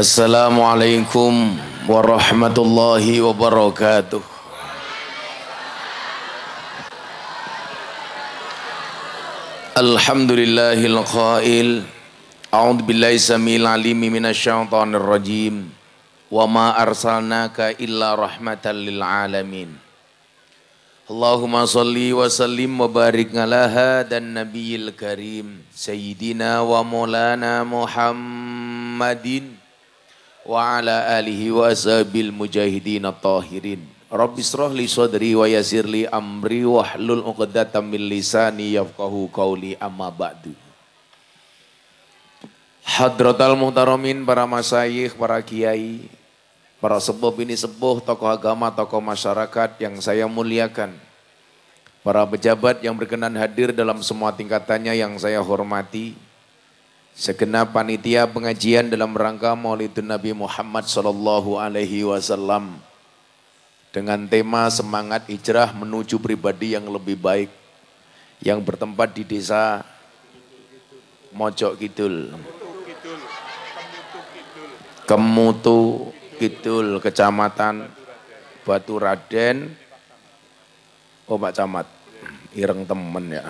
Assalamualaikum warahmatullahi wabarakatuh. Alhamdulillahil qail a'udzu billahi samil alimi minasyaitonir rajim wa ma arsalnaka illa rahmatan lil alamin. Allahumma salli wa sallim wa barik ala hadan nabiyil karim sayyidina wa maulana Muhammadin wa ala alihi wa ashabil mujahidin at-tahirin. Rabbi shrah li sadri wa yassir li amri wahlul 'uqdatam min lisani yafqahu qawli, amma ba'du. Hadratal muhtaramin, para masyayikh, para kiai, para sepuh bini sepuh, tokoh agama, tokoh masyarakat yang saya muliakan, para pejabat yang berkenan hadir dalam semua tingkatannya yang saya hormati, segenap panitia pengajian dalam rangka Maulidun Nabi Muhammad sallallahu alaihi wasallam dengan tema semangat hijrah menuju pribadi yang lebih baik yang bertempat di desa Mojok Kidul, Kemutu Kidul, Kecamatan Baturaden. Oh Pak Camat, ireng temen ya.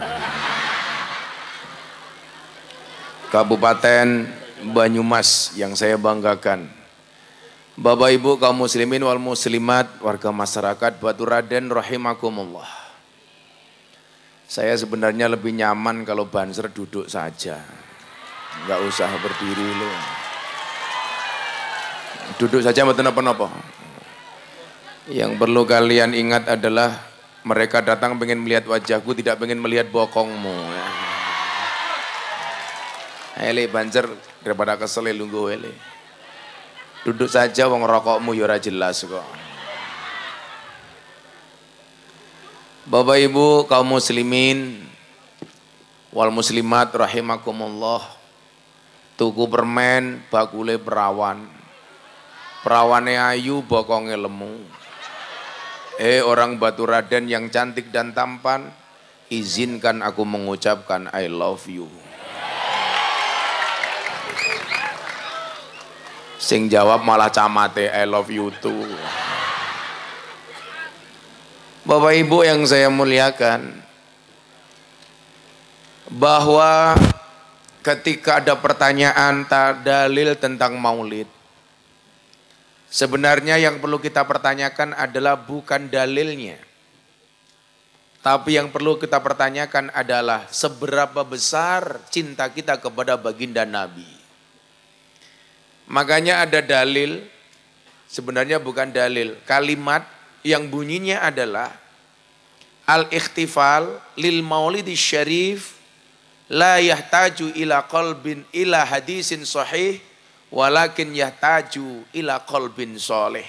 Kabupaten Banyumas yang saya banggakan. Bapak Ibu kaum muslimin wal muslimat, warga masyarakat Baturaden rahimakumullah. Saya sebenarnya lebih nyaman kalau Banser duduk saja. Enggak usah berdiri loh. Duduk saja mboten napa-napa. Yang perlu kalian ingat adalah mereka datang pengen melihat wajahku, tidak pengen melihat bokongmu ya. Ele Banser daripada kesel lungguh ele. Duduk saja wong rokokmu ya ora jelas kok. Bapak Ibu kaum muslimin wal muslimat rahimakumullah. Tuku permen bakule perawan. Perawane ayu bokonge lemu. Orang Baturaden yang cantik dan tampan, izinkan aku mengucapkan I love you. Sing jawab malah camate I love you too. Bapak Ibu yang saya muliakan, bahwa ketika ada pertanyaan dalil tentang maulid, sebenarnya yang perlu kita pertanyakan adalah bukan dalilnya, tapi yang perlu kita pertanyakan adalah seberapa besar cinta kita kepada baginda Nabi. Makanya ada dalil, sebenarnya bukan dalil, kalimat yang bunyinya adalah al-ikhtifal lil maulidi syarif la yahtaju ila qalbin ila hadisin sahih walakin yahtaju ila qalbin soleh.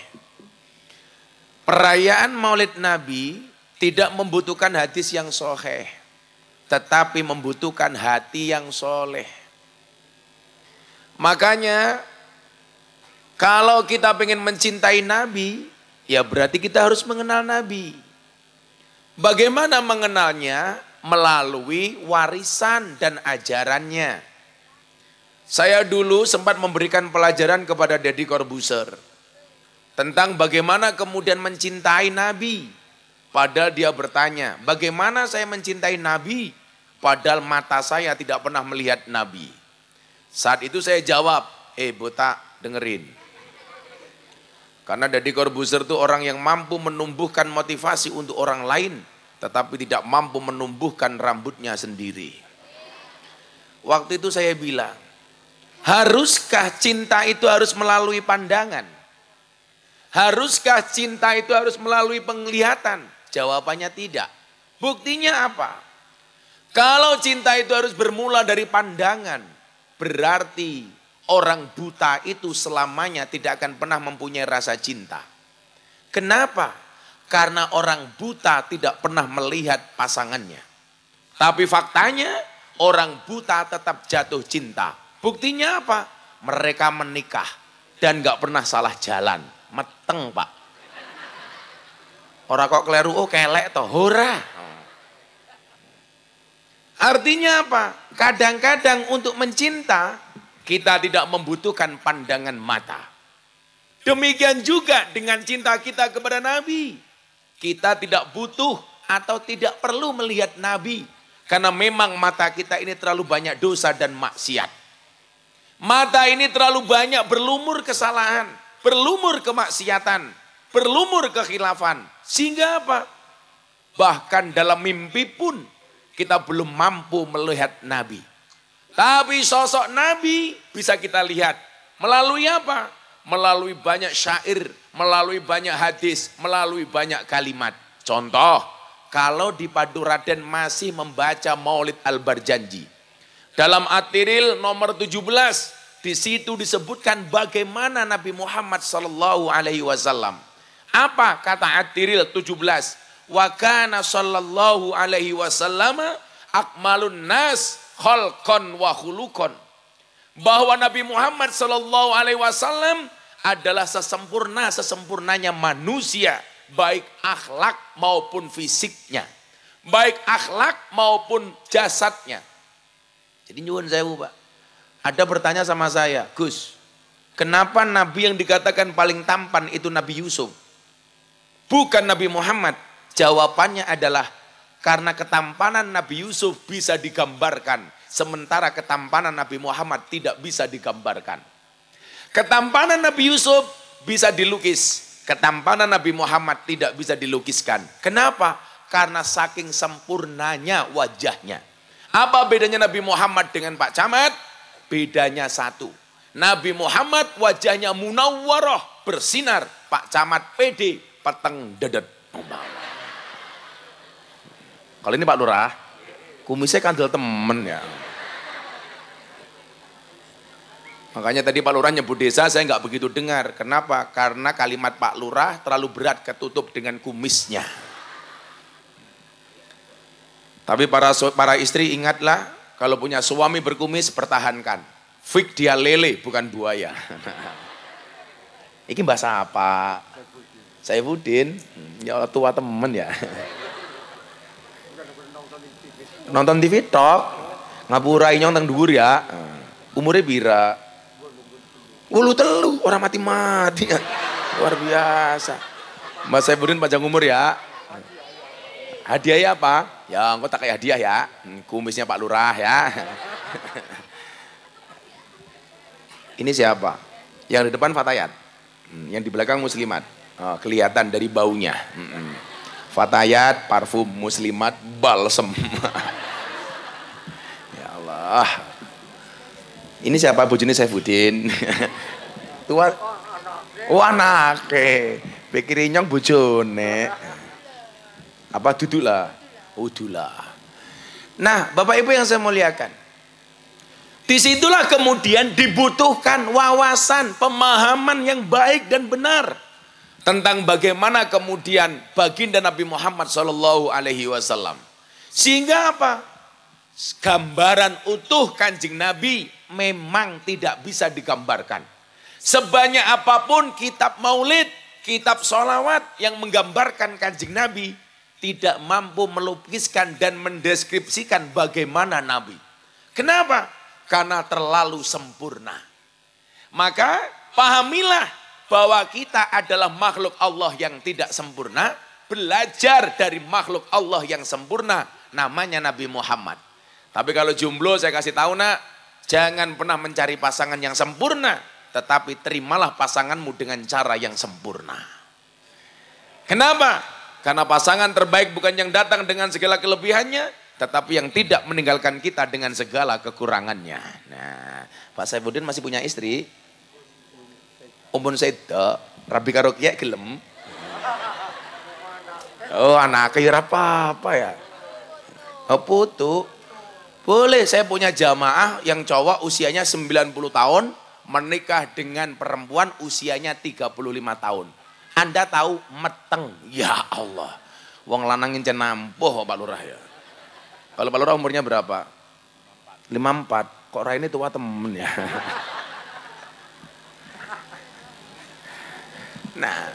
Perayaan maulid Nabi tidak membutuhkan hadis yang sahih, tetapi membutuhkan hati yang soleh. Makanya kalau kita pengen mencintai Nabi, ya berarti kita harus mengenal Nabi. Bagaimana mengenalnya? Melalui warisan dan ajarannya. Saya dulu sempat memberikan pelajaran kepada Deddy Corbuzier tentang bagaimana kemudian mencintai Nabi. Padahal dia bertanya, bagaimana saya mencintai Nabi? Padahal mata saya tidak pernah melihat Nabi. Saat itu saya jawab, botak dengerin. Karena Deddy Corbuzier itu orang yang mampu menumbuhkan motivasi untuk orang lain, tetapi tidak mampu menumbuhkan rambutnya sendiri. Waktu itu saya bilang, haruskah cinta itu harus melalui pandangan? Haruskah cinta itu harus melalui penglihatan? Jawabannya tidak. Buktinya apa? Kalau cinta itu harus bermula dari pandangan, berarti orang buta itu selamanya tidak akan pernah mempunyai rasa cinta. Kenapa? Karena orang buta tidak pernah melihat pasangannya. Tapi faktanya orang buta tetap jatuh cinta. Buktinya apa? Mereka menikah dan gak pernah salah jalan. Meteng Pak. Orang kok keliru, oh kelek toh, hora. Artinya apa? Kadang-kadang untuk mencinta Kita tidak membutuhkan pandangan mata. Demikian juga dengan cinta kita kepada Nabi. Kita tidak butuh atau tidak perlu melihat Nabi. Karena memang mata kita ini terlalu banyak dosa dan maksiat. Mata ini terlalu banyak berlumur kesalahan, berlumur kemaksiatan, berlumur kekhilafan. Sehingga apa? Bahkan dalam mimpi pun kita belum mampu melihat Nabi. Tapi sosok Nabi bisa kita lihat. Melalui apa? Melalui banyak syair, melalui banyak hadis, melalui banyak kalimat. Contoh, kalau di Paduraden masih membaca Maulid Al-Barjanji. Dalam At-Tiril nomor 17, di situ disebutkan bagaimana Nabi Muhammad SAW. Apa kata At-Tiril 17? Wa kana sallallahu alaihi wasallam akmalun nas khalqan wa khuluqan. Bahwa Nabi Muhammad sallallahu alaihi wasallam adalah sesempurnanya manusia, baik akhlak maupun fisiknya, baik akhlak maupun jasadnya. Jadi nyuwun sewu, Pak. Ada bertanya sama saya, Gus, kenapa Nabi yang dikatakan paling tampan itu Nabi Yusuf, bukan Nabi Muhammad? Jawabannya adalah karena ketampanan Nabi Yusuf bisa digambarkan, sementara ketampanan Nabi Muhammad tidak bisa digambarkan. Ketampanan Nabi Yusuf bisa dilukis, ketampanan Nabi Muhammad tidak bisa dilukiskan. Kenapa? Karena saking sempurnanya wajahnya. Apa bedanya Nabi Muhammad dengan Pak Camat? Bedanya satu. Nabi Muhammad wajahnya munawwarah, bersinar. Pak Camat pede, peteng dedet. Kalau ini Pak Lurah, kumisnya kandel temen ya. Makanya tadi Pak Lurah nyebut desa, saya nggak begitu dengar. Kenapa? Karena kalimat Pak Lurah terlalu berat ketutup dengan kumisnya. Tapi para istri ingatlah, kalau punya suami berkumis pertahankan. Fik dia lele bukan buaya. Ini bahasa apa? Saifuddin, ya tua temen ya. Nonton TV tok, ngapurai nyong teng dhuwur ya. Umurnya bira. Ulu telu, orang mati-mati. Luar biasa. Mas Saifuddin panjang umur ya. Hadiahnya apa? Ya engkau tak kayak hadiah ya. Kumisnya Pak Lurah ya. Ini siapa? Yang di depan Fatayat. Yang di belakang Muslimat. Oh, kelihatan dari baunya. Fatayat, parfum, Muslimat, balsem. Ya Allah. Ini siapa? Bojone Saifuddin. Tua. Oh anake. Pikir nyong bojone. Apa duduk lah? Udulah. Nah, Bapak Ibu yang saya muliakan. Disitulah kemudian dibutuhkan wawasan, pemahaman yang baik dan benar tentang bagaimana kemudian baginda Nabi Muhammad SAW. Sehingga apa? Gambaran utuh Kanjeng Nabi memang tidak bisa digambarkan. Sebanyak apapun kitab maulid, kitab sholawat yang menggambarkan Kanjeng Nabi, tidak mampu melukiskan dan mendeskripsikan bagaimana Nabi. Kenapa? Karena terlalu sempurna. Maka pahamilah bahwa kita adalah makhluk Allah yang tidak sempurna, belajar dari makhluk Allah yang sempurna, namanya Nabi Muhammad. Tapi kalau jomblo saya kasih tahu nak, jangan pernah mencari pasangan yang sempurna, tetapi terimalah pasanganmu dengan cara yang sempurna. Kenapa? Karena pasangan terbaik bukan yang datang dengan segala kelebihannya, tetapi yang tidak meninggalkan kita dengan segala kekurangannya. Nah, Pak Saifuddin masih punya istri. Umpun seda, rabi karo kiai gelem. Oh, anak kira apa ya? Oh, putu. Boleh, saya punya jamaah yang cowok usianya 90 tahun, menikah dengan perempuan usianya 35 tahun. Anda tahu meteng, ya Allah. Wong lanangin cen nampuh Pak Lurah ya. Kalau Pak Lurah umurnya berapa? 54. Kok Raini tua temen ya. Nah,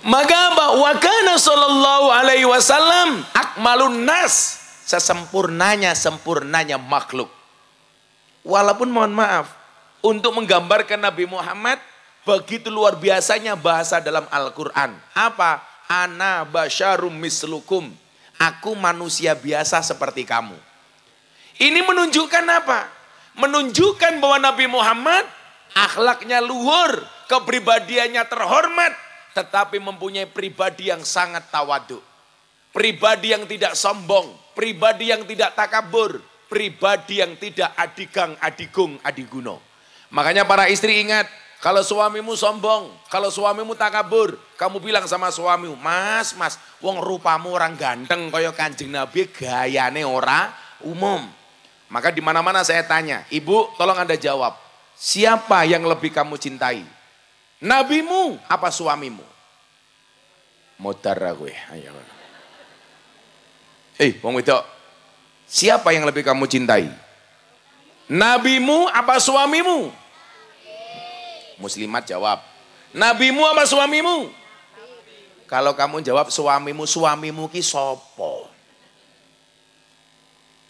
maka wa kana sallallahu alaihi wasallam akmalun nas, sempurnanya makhluk. Walaupun mohon maaf, untuk menggambarkan Nabi Muhammad. Begitu luar biasanya bahasa dalam Al-Quran. Apa? Ana basyarum mislukum. Aku manusia biasa seperti kamu. Ini menunjukkan apa? Menunjukkan bahwa Nabi Muhammad akhlaknya luhur, kepribadiannya terhormat, tetapi mempunyai pribadi yang sangat tawadhu. Pribadi yang tidak sombong, pribadi yang tidak takabur, pribadi yang tidak adigang, adigung, adiguno. Makanya para istri ingat, kalau suamimu sombong, kalau suamimu takabur, kamu bilang sama suamimu, mas, wong rupamu orang ganteng kaya Kanjeng Nabi, gayane ora umum. Maka di mana-mana saya tanya, ibu tolong Anda jawab, siapa yang lebih kamu cintai? Nabimu apa suamimu? Modar gue, ayo. Wong wedok, siapa yang lebih kamu cintai? Nabimu apa suamimu? Muslimat jawab, nabimu apa suamimu? Kalau kamu jawab suamimu, suamimu ki sopo?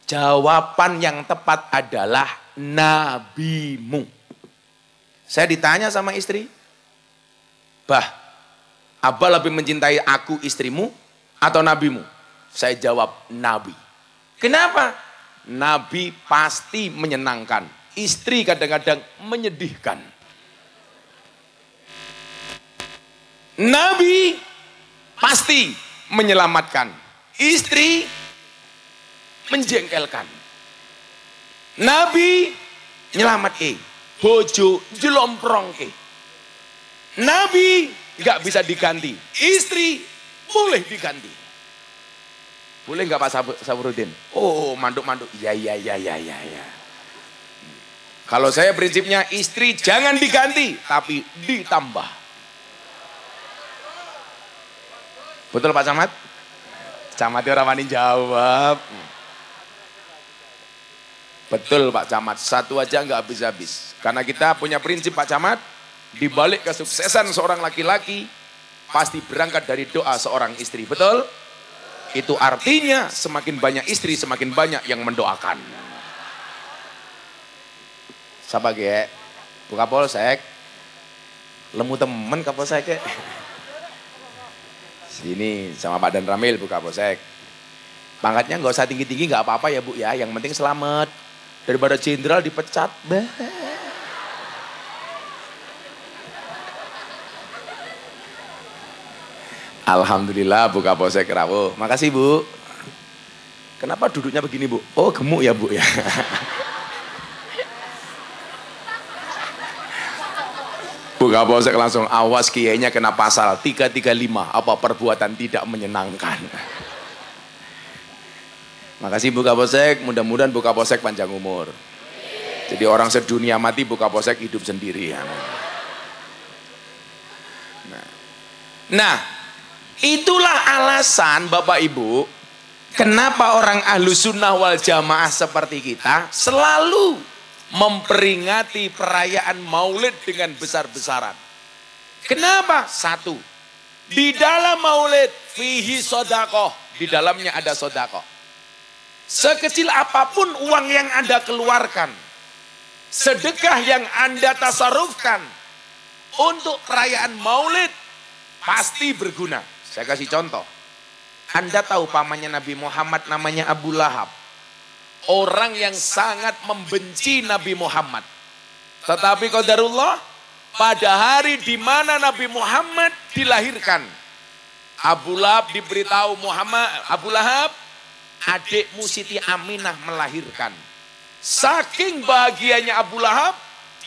Jawaban yang tepat adalah nabimu. Saya ditanya sama istri, bah, Abah lebih mencintai aku istrimu atau nabimu? Saya jawab nabi. Kenapa? Nabi pasti menyenangkan, istri kadang-kadang menyedihkan. Nabi pasti menyelamatkan, istri menjengkelkan. Nabi nyelamat bojo jelomprong Nabi nggak bisa diganti, istri boleh diganti. Boleh nggak Pak Saburudin? Oh, manduk-manduk, ya. Kalau saya prinsipnya istri jangan diganti, tapi ditambah. Betul Pak Camat? Camat orang wani jawab. Betul Pak Camat, satu aja nggak habis-habis. Karena kita punya prinsip Pak Camat, di balik kesuksesan seorang laki-laki pasti berangkat dari doa seorang istri. Betul? Itu artinya semakin banyak istri, semakin banyak yang mendoakan. Sebagai Bu Kapolsek, lemu temen Kapolsek. Sini sama Pak Dan Ramil Bu Kapolsek. Pangkatnya nggak usah tinggi-tinggi, nggak apa-apa ya Bu ya. Yang penting selamat. Daripada jenderal dipecat. Alhamdulillah Bu Kapolsek rawuh. Makasih Bu. Kenapa duduknya begini Bu? Oh gemuk ya Bu ya. Bu Kapolsek langsung, awas kiainya kena pasal 335, apa perbuatan tidak menyenangkan. Makasih Bu Kapolsek, mudah-mudahan Bu Kapolsek panjang umur. Jadi orang sedunia mati, Bu Kapolsek hidup sendirian. Nah, itulah alasan Bapak Ibu, kenapa orang ahlu sunnah wal jamaah seperti kita selalu memperingati perayaan maulid dengan besar-besaran. Kenapa? Satu, di dalam maulid fihi sodakoh, di dalamnya ada sodakoh. Sekecil apapun uang yang Anda keluarkan, sedekah yang Anda tasarufkan untuk perayaan maulid pasti berguna. Saya kasih contoh. Anda tahu pamannya Nabi Muhammad namanya Abu Lahab. Orang yang sangat membenci Nabi Muhammad. Tetapi qadarullah, pada hari di mana Nabi Muhammad dilahirkan, Abu Lahab diberitahu Abu Lahab, adikmu Siti Aminah melahirkan. Saking bahagianya Abu Lahab,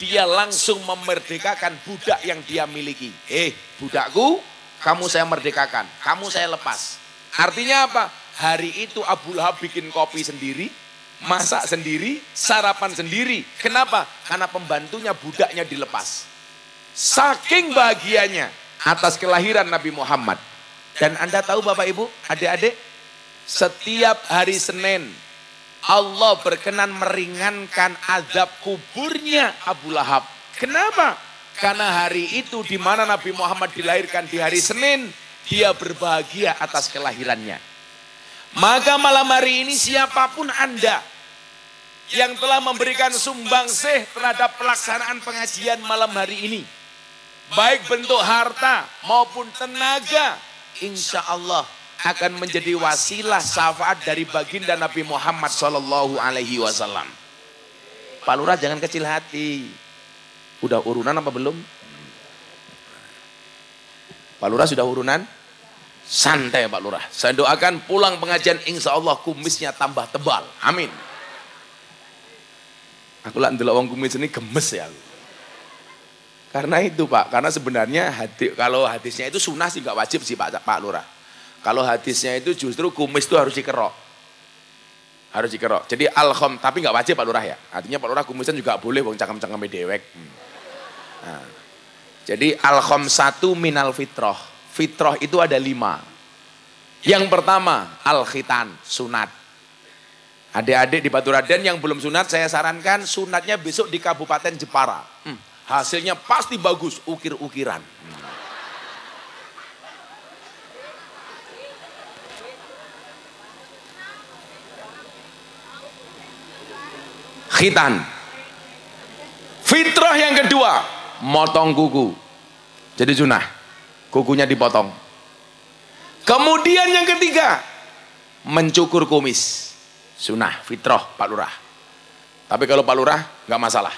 dia langsung memerdekakan budak yang dia miliki. Budakku, kamu saya merdekakan, kamu saya lepas. Artinya apa? Hari itu Abu Lahab bikin kopi sendiri, masak sendiri, sarapan sendiri. Kenapa? Karena pembantunya budaknya dilepas. Saking bahagianya atas kelahiran Nabi Muhammad. Dan Anda tahu Bapak Ibu, adik-adik, setiap hari Senin Allah berkenan meringankan azab kuburnya Abu Lahab. Kenapa? Karena hari itu di mana Nabi Muhammad dilahirkan di hari Senin, dia berbahagia atas kelahirannya. Maka malam hari ini siapapun Anda yang telah memberikan sumbangsih terhadap pelaksanaan pengajian malam hari ini. Baik bentuk harta maupun tenaga, insya Allah akan menjadi wasilah syafaat dari baginda Nabi Muhammad Sallallahu Alaihi Wasallam. Pak Lurah jangan kecil hati. Udah urunan apa belum? Pak Lurah sudah urunan? Santai Pak Lurah. Saya doakan pulang pengajian insya Allah kumisnya tambah tebal. Amin. Aku lah ndelok wong kumis ini gemes ya. Karena itu Pak, karena sebenarnya kalau hadisnya itu sunnah sih nggak wajib sih Pak Lurah. Kalau hadisnya itu justru kumis itu harus dikerok. Harus dikerok. Jadi alham, tapi nggak wajib Pak Lurah ya. Artinya Pak Lurah kumisan juga boleh wong cangkem-cangkeme dewek. Nah, jadi al-khamsatu minal fitrah. Fitrah itu ada 5. Yang pertama al-khitan, sunat. Adik-adik di Baturaden yang belum sunat, saya sarankan sunatnya besok di Kabupaten Jepara. Hasilnya pasti bagus, ukir-ukiran. Khitan. Fitrah yang kedua, motong kuku. Jadi sunnah, kukunya dipotong. Kemudian yang ketiga, mencukur kumis. Sunnah, fitrah Pak Lurah. Tapi kalau Pak Lurah nggak masalah.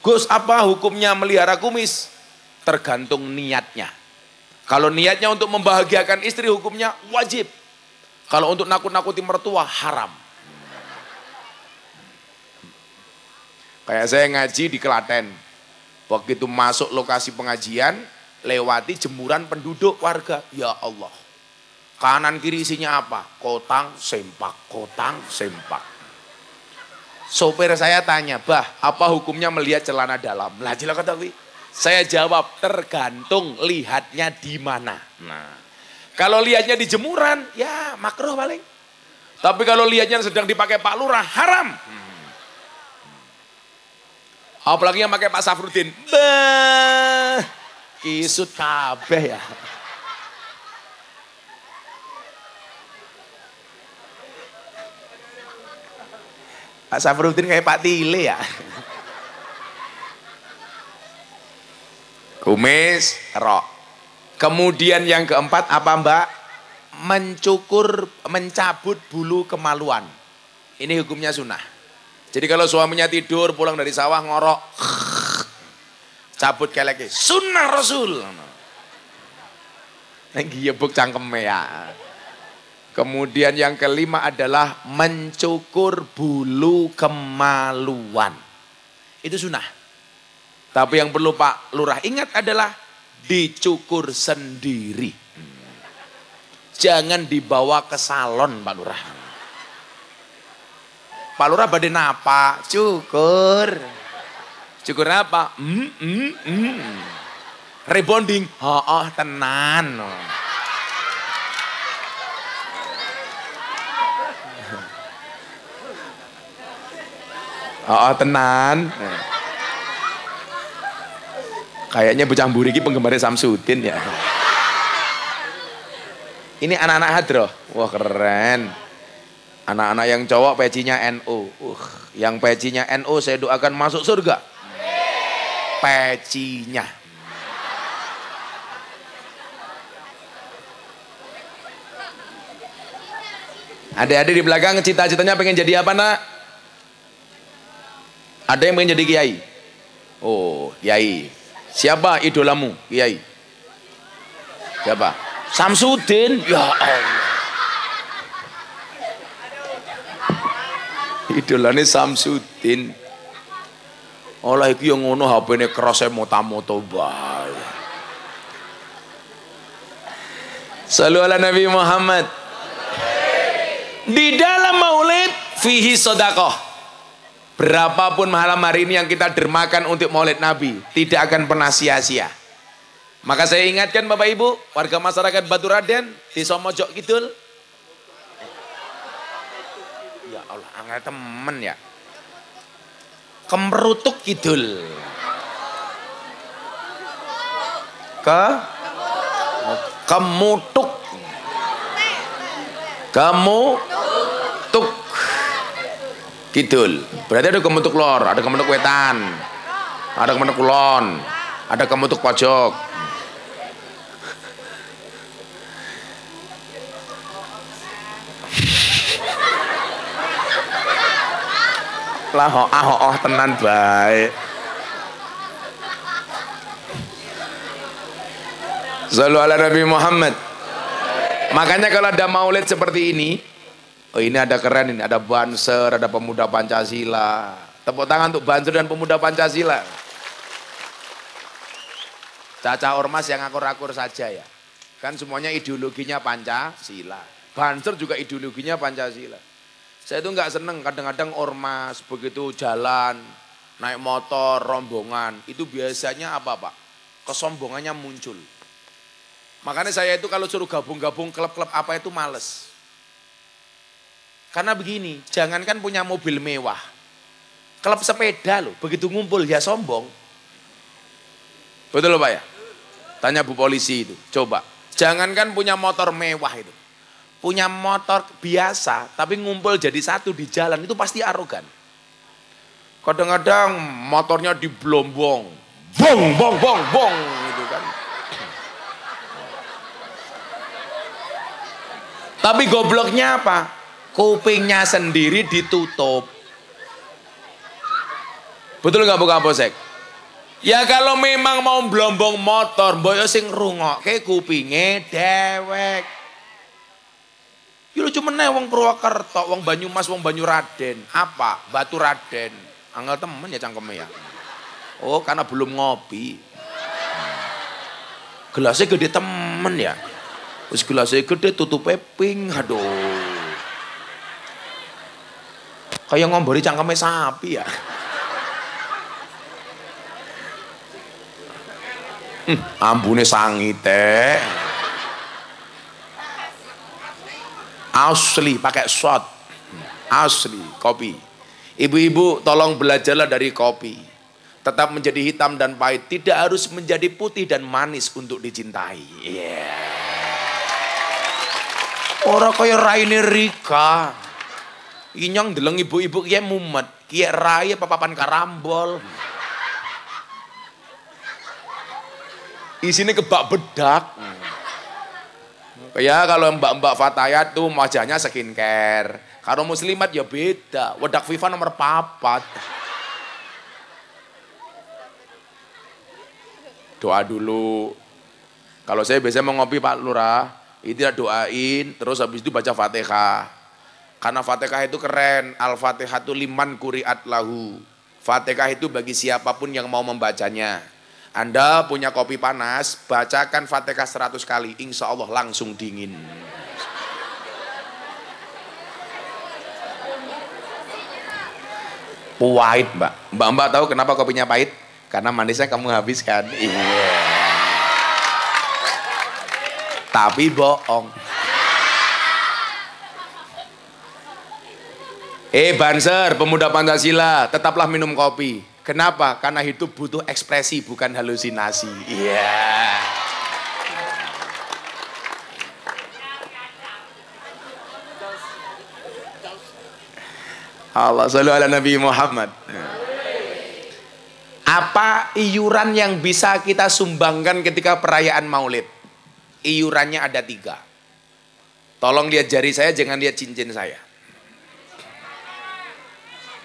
Gus, apa hukumnya melihara kumis? Tergantung niatnya. Kalau niatnya untuk membahagiakan istri, hukumnya wajib. Kalau untuk nakut-nakuti mertua, haram. Kayak saya ngaji di Klaten. Begitu masuk lokasi pengajian, lewati jemuran penduduk warga. Ya Allah. Kanan kiri isinya apa? Kotang, sempak, kotang, sempak. Sopir saya tanya, bah, apa hukumnya melihat celana dalam? Lah jelas kata wi. Saya jawab, tergantung lihatnya di mana. Nah, kalau lihatnya di jemuran, ya makruh paling. Tapi kalau lihatnya sedang dipakai Pak Lurah, haram. Apalagi yang pakai Pak Safrudin, bah, kisut kabeh ya. Pak Safrudin kayak Pak Tile ya. Kumis, rok. Kemudian yang keempat apa Mbak? Mencabut bulu kemaluan. Ini hukumnya sunnah. Jadi kalau suaminya tidur pulang dari sawah ngorok, cabut keleknya. Sunnah Rasul. Nggih yebuk cangkeme ya. Kemudian yang kelima adalah mencukur bulu kemaluan. Itu sunnah. Tapi yang perlu Pak Lurah ingat adalah dicukur sendiri. Jangan dibawa ke salon Pak Lurah. Pak Lurah badhe napa? Cukur. Cukur apa? Rebonding. Tenan. Tenan. Kayaknya bocah mburi iki penggemarnya Samsudin ya. Ini anak-anak hadroh. Wah keren. Anak-anak yang cowok pecinya NU. Yang pecinya NU saya doakan masuk surga. Pecinya. Adik-adik di belakang cita-citanya pengen jadi apa nak? Ada yang pengen jadi kiai? Oh, kiai. Siapa idolamu, kiai? Siapa? Samsudin. Ya Allah. Idolane Samsudin. Olah iki yang ngono HP-ne kerase mota-moto bae. Shallu ala Nabi Muhammad. Di dalam maulid fihi sedekah. Berapapun malam hari ini yang kita dermakan untuk maulid Nabi, tidak akan pernah sia-sia. Maka saya ingatkan Bapak Ibu, warga masyarakat Baturaden, di Somojok Kidul. Ya Allah, angel temen ya. Kemerutuk Kidul. Kemutuk. Kidul. Berarti ada kemutuk lor, ada kemutuk wetan, ada kemutuk kulon, ada kemutuk pojok. Lah tenan baik. Shallu ala Nabi Muhammad. Makanya kalau ada maulid seperti ini, oh ini ada keren ini, ada Banser, ada pemuda Pancasila. Tepuk tangan untuk Banser dan pemuda Pancasila. Caca ormas yang akur-akur saja ya. Kan semuanya ideologinya Pancasila. Banser juga ideologinya Pancasila. Saya itu nggak seneng kadang-kadang ormas begitu jalan, naik motor, rombongan. Itu biasanya apa Pak? Kesombongannya muncul. Makanya saya itu kalau suruh gabung-gabung klub-klub apa itu males. Karena begini, jangankan punya mobil mewah. Klub sepeda loh, begitu ngumpul ya sombong. Betul loh Pak ya? Tanya Bu Polisi itu, coba. Jangankan punya motor mewah itu. Punya motor biasa, tapi ngumpul jadi satu di jalan itu pasti arogan. Kadang-kadang motornya diblombong. Bong, bong, bong, bong. Gitu kan. Tapi gobloknya apa? Kupingnya sendiri ditutup. Betul nggak Bu Kapolsek? Ya kalau memang mau blombong motor, boyo sing ngrungokke kupinge dewek. Ya lu cuma wong Purwokerto, wong Banyumas, wong Banyuraden. Apa? Batu Raden. Angel temen ya cangkeme ya. Oh karena belum ngopi. Gelasnya gede temen ya. Terus gelasnya gede tutupnya pink, aduh. Kayak ngombori cangkeme sapi ya. Ambune sangite. Asli pakai shot. Asli kopi. Ibu-ibu tolong belajarlah dari kopi. Tetap menjadi hitam dan pahit, tidak harus menjadi putih dan manis untuk dicintai. Yeah. Ora kaya raine Rika. Inyong deleng ibu-ibu kiye mumet, kiye rai papapan karambol. Isine kebak bedak. Ya kalau mbak-mbak Fatayat tuh wajahnya skincare. Kalau muslimat ya beda. Wedak Viva nomor 4. Doa dulu. Kalau saya biasanya mau ngopi Pak Lurah. Itu doain, terus habis itu baca Fatihah. Karena Fatihah itu keren. Al-Fatihah itu liman kuriat lahu. Fatihah itu bagi siapapun yang mau membacanya. Anda punya kopi panas, bacakan Fatihah 100 kali. Insya Allah langsung dingin. Pahit Mbak. Mbak tahu kenapa kopinya pahit? Karena manisnya kamu habiskan. Iya. Tapi bohong. Banser, pemuda Pancasila, tetaplah minum kopi. Kenapa? Karena hidup butuh ekspresi, bukan halusinasi. Iya. Yeah. Allah sholli ala Nabi Muhammad. Apa iuran yang bisa kita sumbangkan ketika perayaan Maulid? Iurannya ada 3. Tolong lihat jari saya, jangan lihat cincin saya.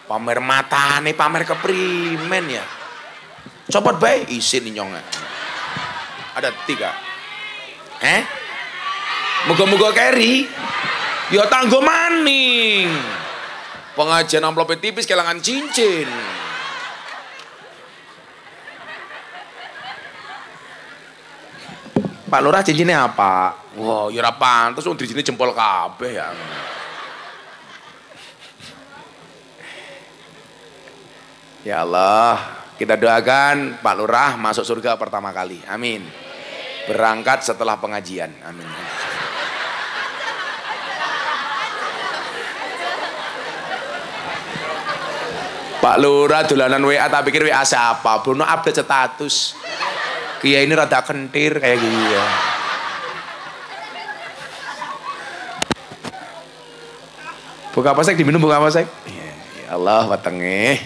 Pamer mata nih, pamer keprimen ya. Copot baik, isin nyongnya. Ada 3. Moga-moga carry. Ya tanggo maning. Pengajian amplopnya tipis, kelangan cincin. Pak Lurah cincinnya apa? Wah, ya ora pantes wong di sini jempol kabeh ya. Ya Allah, kita doakan Pak Lurah masuk surga pertama kali. Amin. Berangkat setelah pengajian. Amin. Pak Lurah dolanan WA, tak pikir WA siapa? Bruno update status. Kiai ini rada kentir kayak gini ya. Buka apa sek? Diminum buka apa sek? Ya Allah wetenge.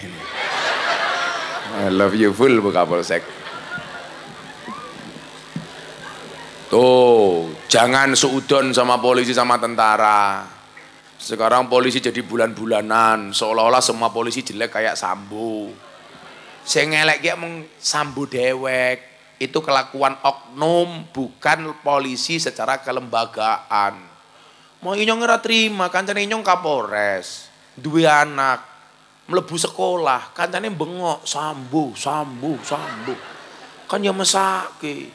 I love you full Bu Kapolsek. Tuh, jangan seudon sama polisi sama tentara. Sekarang polisi jadi bulan-bulanan, seolah-olah semua polisi jelek kayak Sambo. Saya ngelek ya Sambo dewek. Itu kelakuan oknum, bukan polisi secara kelembagaan. Mau inyong ora terima, kancane inyong Kapolres, dua anak, mlebu sekolah, kancane bengok, Sambo. Kan ya mesake.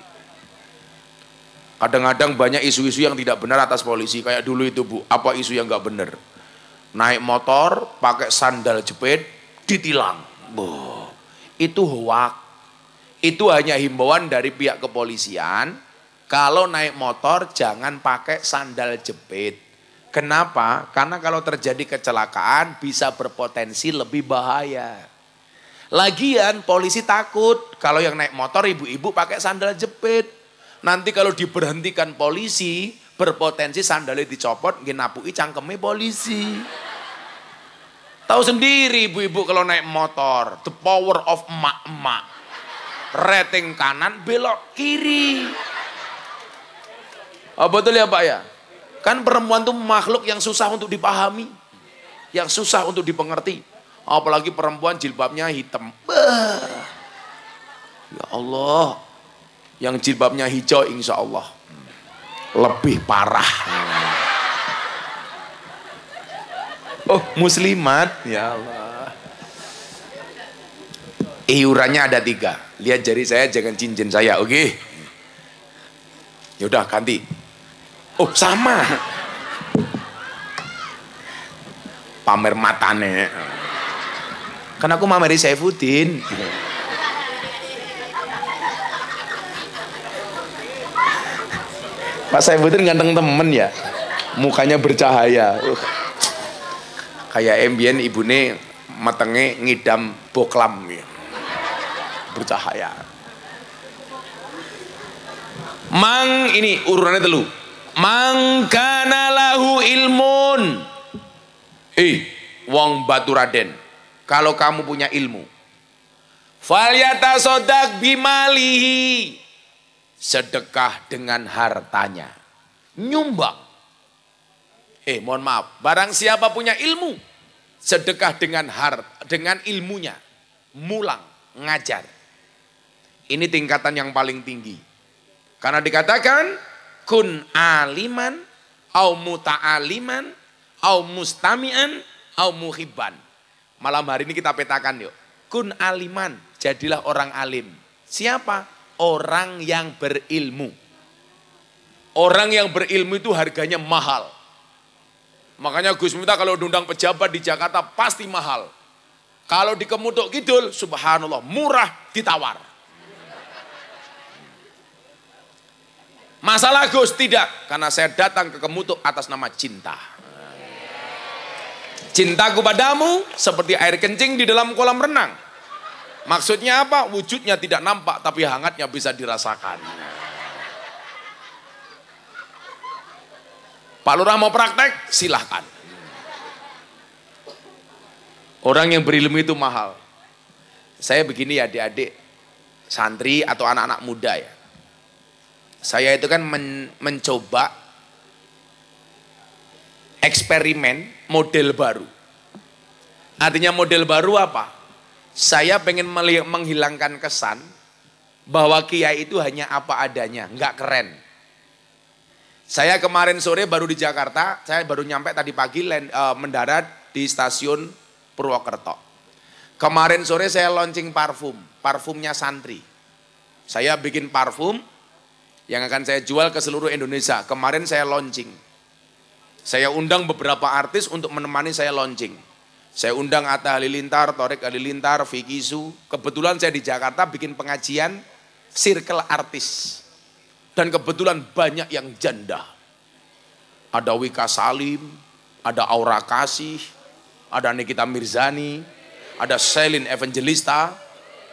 Kadang-kadang banyak isu-isu yang tidak benar atas polisi, kayak dulu itu Bu, apa isu yang nggak benar? Naik motor, pakai sandal jepit, ditilang. Boh, itu hoak. Itu hanya himbauan dari pihak kepolisian, kalau naik motor jangan pakai sandal jepit. Kenapa? Karena kalau terjadi kecelakaan bisa berpotensi lebih bahaya. Lagian polisi takut kalau yang naik motor ibu-ibu pakai sandal jepit. Nanti kalau diberhentikan polisi, berpotensi sandalnya dicopot, nginapui cangkeme polisi. Tahu sendiri ibu-ibu kalau naik motor, the power of emak-emak. Rating kanan, belok kiri. Oh, betul ya Pak ya? Kan perempuan itu makhluk yang susah untuk dipahami. Yang susah untuk dipengerti. Apalagi perempuan jilbabnya hitam. Ya Allah. Yang jilbabnya hijau insya Allah. Lebih parah. Oh, muslimat. Ya Allah. Iurannya ada 3. Lihat jari saya, jangan cincin saya, oke? Yaudah ganti. Oh sama. Pamer matane. Kan aku mameri Saifuddin. Pak Saifuddin ganteng temen ya. Mukanya bercahaya. Kayak ambien ibune metenge ngidam boklam ya. Bercahaya. Mang ini urutannya telu. Mang kana lahu ilmun. Wong batu Raden. Kalau kamu punya ilmu. Falyatasodak bimalihi. Sedekah dengan hartanya. Nyumbang. Mohon maaf. Barang siapa punya ilmu. Sedekah dengan dengan ilmunya. Mulang. Ngajar. Ini tingkatan yang paling tinggi. Karena dikatakan kun aliman au muta'aliman au mustami'an au muhibban. Malam hari ini kita petakan yuk. Kun aliman, jadilah orang alim. Siapa? Orang yang berilmu. Orang yang berilmu itu harganya mahal. Makanya Gus Miftah kalau diundang pejabat di Jakarta pasti mahal. Kalau di Kemutuk Kidul, subhanallah, murah ditawar. Masalah Gus tidak, karena saya datang ke Kemutuk atas nama cinta. Cintaku padamu seperti air kencing di dalam kolam renang. Maksudnya apa? Wujudnya tidak nampak, tapi hangatnya bisa dirasakan. Pak Lurah mau praktek? Silahkan. Orang yang berilmu itu mahal. Saya begini ya adik-adik, santri atau anak-anak muda ya. Saya itu kan mencoba eksperimen model baru. Artinya model baru apa? Saya pengen menghilangkan kesan bahwa kiai itu hanya apa adanya, nggak keren. Saya kemarin sore baru di Jakarta, saya baru nyampe tadi pagi mendarat di stasiun Purwokerto. Kemarin sore saya launching parfumnya santri. Saya bikin parfum yang akan saya jual ke seluruh Indonesia. Kemarin saya launching. Saya undang beberapa artis untuk menemani saya launching. Saya undang Atta Halilintar, Torik Halilintar, Vicky Su. Kebetulan saya di Jakarta bikin pengajian circle artis. Dan kebetulan banyak yang janda. Ada Wika Salim, ada Aura Kasih, ada Nikita Mirzani, ada Selin Evangelista,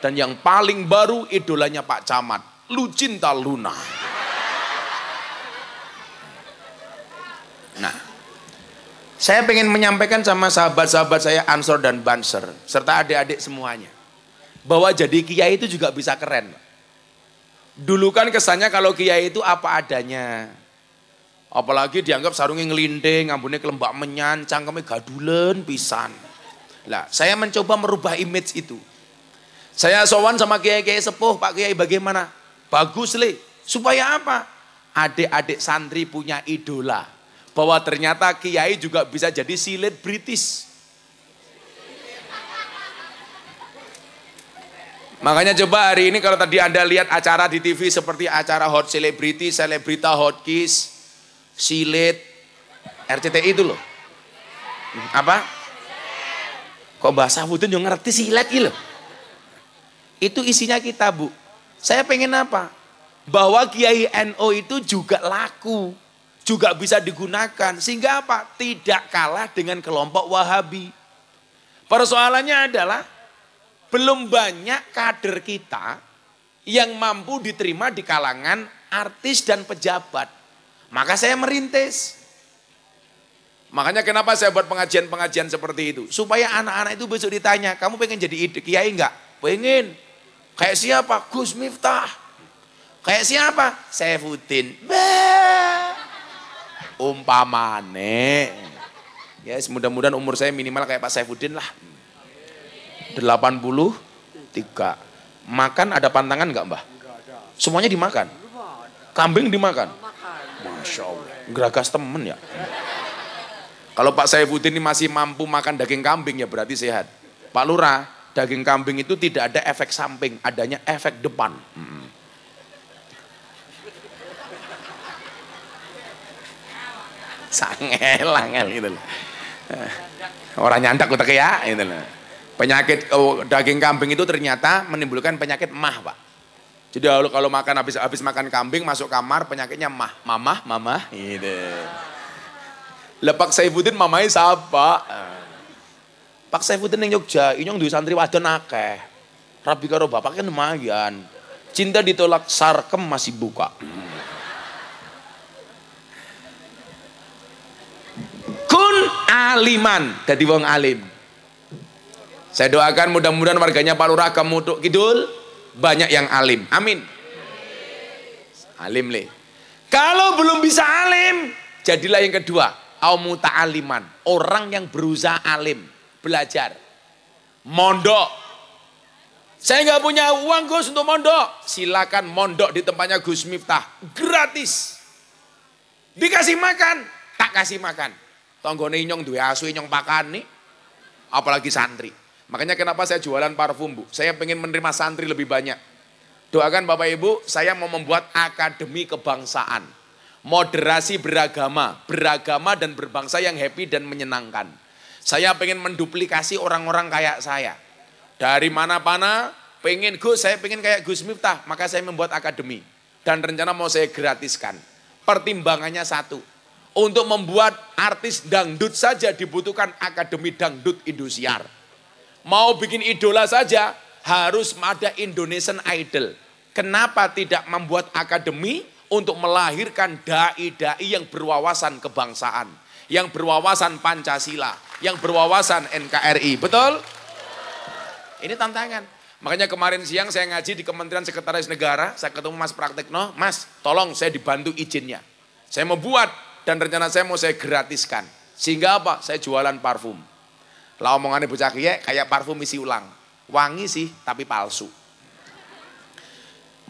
dan yang paling baru idolanya Pak Camat, Lucinta Luna. Nah, Saya pengen menyampaikan sama sahabat-sahabat saya Ansor dan Banser, serta adik-adik semuanya, bahwa jadi kiai itu juga bisa keren. Dulu kan kesannya kalau kiai itu apa adanya. Apalagi dianggap sarungnya ngelinting, ngambune kelembak menyan, cangkemnya gadulen pisan. Lah, saya mencoba merubah image itu. Saya sowan sama kiai-kiai sepuh, Pak Kiai bagaimana? Bagus le. Supaya apa? Adik-adik santri punya idola. Bahwa ternyata kiai juga bisa jadi selebritis. Makanya coba hari ini kalau tadi Anda lihat acara di TV seperti acara Hot Celebrity, Selebrita Hot Kiss, Silet, RCTI itu loh. Apa? Kok bahasa Wudun yang ngerti silet gitu loh. Itu isinya kita, Bu. Saya pengen apa? Bahwa Kiai NU itu juga laku, juga bisa digunakan. Sehingga apa? Tidak kalah dengan kelompok Wahabi. Persoalannya adalah belum banyak kader kita yang mampu diterima di kalangan artis dan pejabat. Maka saya merintis. Makanya kenapa saya buat pengajian-pengajian seperti itu. Supaya anak-anak itu besok ditanya, kamu pengen jadi kiai enggak? Pengen. Kayak siapa? Gus Miftah. Kayak siapa? Saifuddin. Umpamane. Ya, mudah-mudahan umur saya minimal kayak Pak Saifuddin lah. 83. Makan ada pantangan enggak, Mbah? Semuanya dimakan. Kambing dimakan. Masya Allah. Geragas temen ya. Kalau Pak Saifuddin ini masih mampu makan daging kambing ya berarti sehat. Pak Lurah, daging kambing itu tidak ada efek samping, adanya efek depan. Sangel gitu loh. Orang nyandak utak ya gitu loh. Penyakit daging kambing itu ternyata menimbulkan penyakit mah, Pak. Jadi kalau makan habis makan kambing masuk kamar penyakitnya mah, mamah gitu. Lepak Saifuddin mamai siapa? Pak Saifuddin yang Jogja, inyong duwe santri wadon akeh. Rabi karo bapaknya lumayan. Cinta ditolak sarkem masih buka. Kun aliman, dadi wong alim. Saya doakan mudah-mudahan warganya Pak Lurah Kemutuk Kidul banyak yang alim. Amin. Alim le. Kalau belum bisa alim, jadilah yang kedua, aumu ta'aliman, orang yang berusaha alim, belajar. Mondok. Saya nggak punya uang Gus untuk mondok. Silakan mondok di tempatnya Gus Miftah, gratis. Dikasih makan, tak kasih makan. Tonggone inyong duwe asu inyong pakan nih, apalagi santri. Makanya kenapa saya jualan parfum, Bu. Saya pengen menerima santri lebih banyak. Doakan Bapak Ibu, saya mau membuat akademi kebangsaan. Moderasi beragama dan berbangsa yang happy dan menyenangkan. Saya pengen menduplikasi orang-orang kayak saya. Dari mana-mana, saya pengen kayak Gus Miftah, maka saya membuat akademi. Dan rencana mau saya gratiskan. Pertimbangannya satu, untuk membuat artis dangdut saja dibutuhkan akademi dangdut Indosiar. Mau bikin idola saja harus ada Indonesian Idol. Kenapa tidak membuat akademi untuk melahirkan dai-dai yang berwawasan kebangsaan, yang berwawasan Pancasila, yang berwawasan NKRI, betul? Ini tantangan. Makanya kemarin siang saya ngaji di Kementerian Sekretaris Negara, saya ketemu Mas Praktekno, Mas tolong saya dibantu izinnya. Saya mau buat dan rencana saya mau saya gratiskan. Sehingga apa? Saya jualan parfum. Lah omongannya bocah kiye kayak parfum isi ulang. Wangi sih tapi palsu.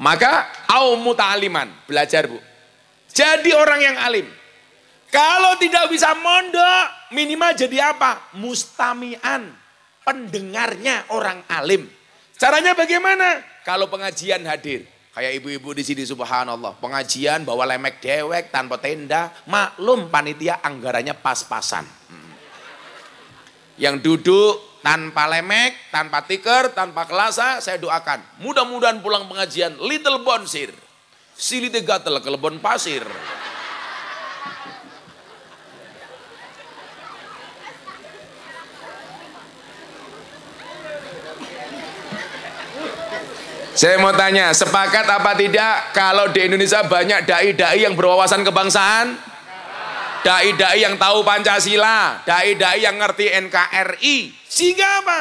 Maka aumu ta'aliman, belajar Bu. Jadi orang yang alim. Kalau tidak bisa mondok, minimal jadi apa? Mustami'an, pendengarnya orang alim. Caranya bagaimana? Kalau pengajian hadir. Kayak ibu-ibu di sini subhanallah. Pengajian bawa lemek dewek tanpa tenda. Maklum panitia anggarannya pas-pasan. Yang duduk tanpa lemek, tanpa tikar, tanpa kelasa, saya doakan. Mudah-mudahan pulang pengajian little bonsir. Silite gatel kelebon pasir. Saya mau tanya, sepakat apa tidak kalau di Indonesia banyak dai-dai yang berwawasan kebangsaan? Dai-dai yang tahu Pancasila, dai-dai yang ngerti NKRI. Sehingga apa?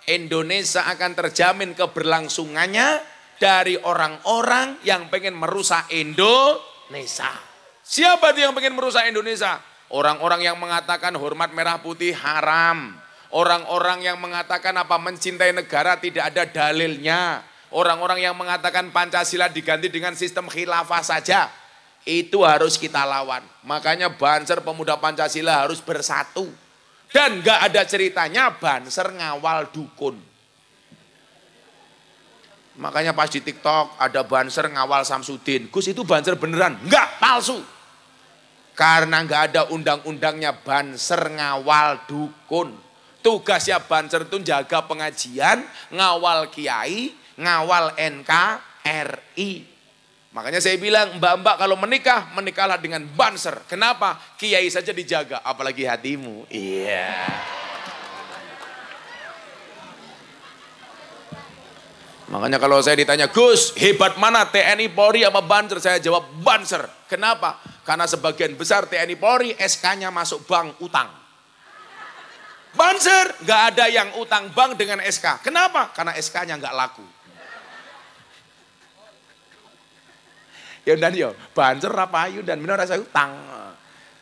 Indonesia akan terjamin keberlangsungannya dari orang-orang yang pengen merusak Indonesia. Siapa itu yang pengen merusak Indonesia? Orang-orang yang mengatakan hormat merah putih haram. Orang-orang yang mengatakan apa mencintai negara tidak ada dalilnya. Orang-orang yang mengatakan Pancasila diganti dengan sistem khilafah saja. Itu harus kita lawan. Makanya Banser Pemuda Pancasila harus bersatu. Dan gak ada ceritanya Banser ngawal dukun. Makanya pas di TikTok ada Banser ngawal Samsudin. Gus itu Banser beneran? Enggak, palsu. Karena gak ada undang-undangnya Banser ngawal dukun. Tugasnya Banser itu jaga pengajian, ngawal kiai, ngawal NKRI. Makanya saya bilang, mbak-mbak kalau menikah, menikahlah dengan Banser. Kenapa? Kiai saja dijaga, apalagi hatimu. Iya. Makanya kalau saya ditanya, Gus, hebat mana TNI Polri sama Banser? Saya jawab Banser. Kenapa? Karena sebagian besar TNI Polri SK-nya masuk bank utang. Banser, nggak ada yang utang bank dengan SK. Kenapa? Karena SK-nya nggak laku. Ya dan yo, Banser apa ayu dan benar rasa utang.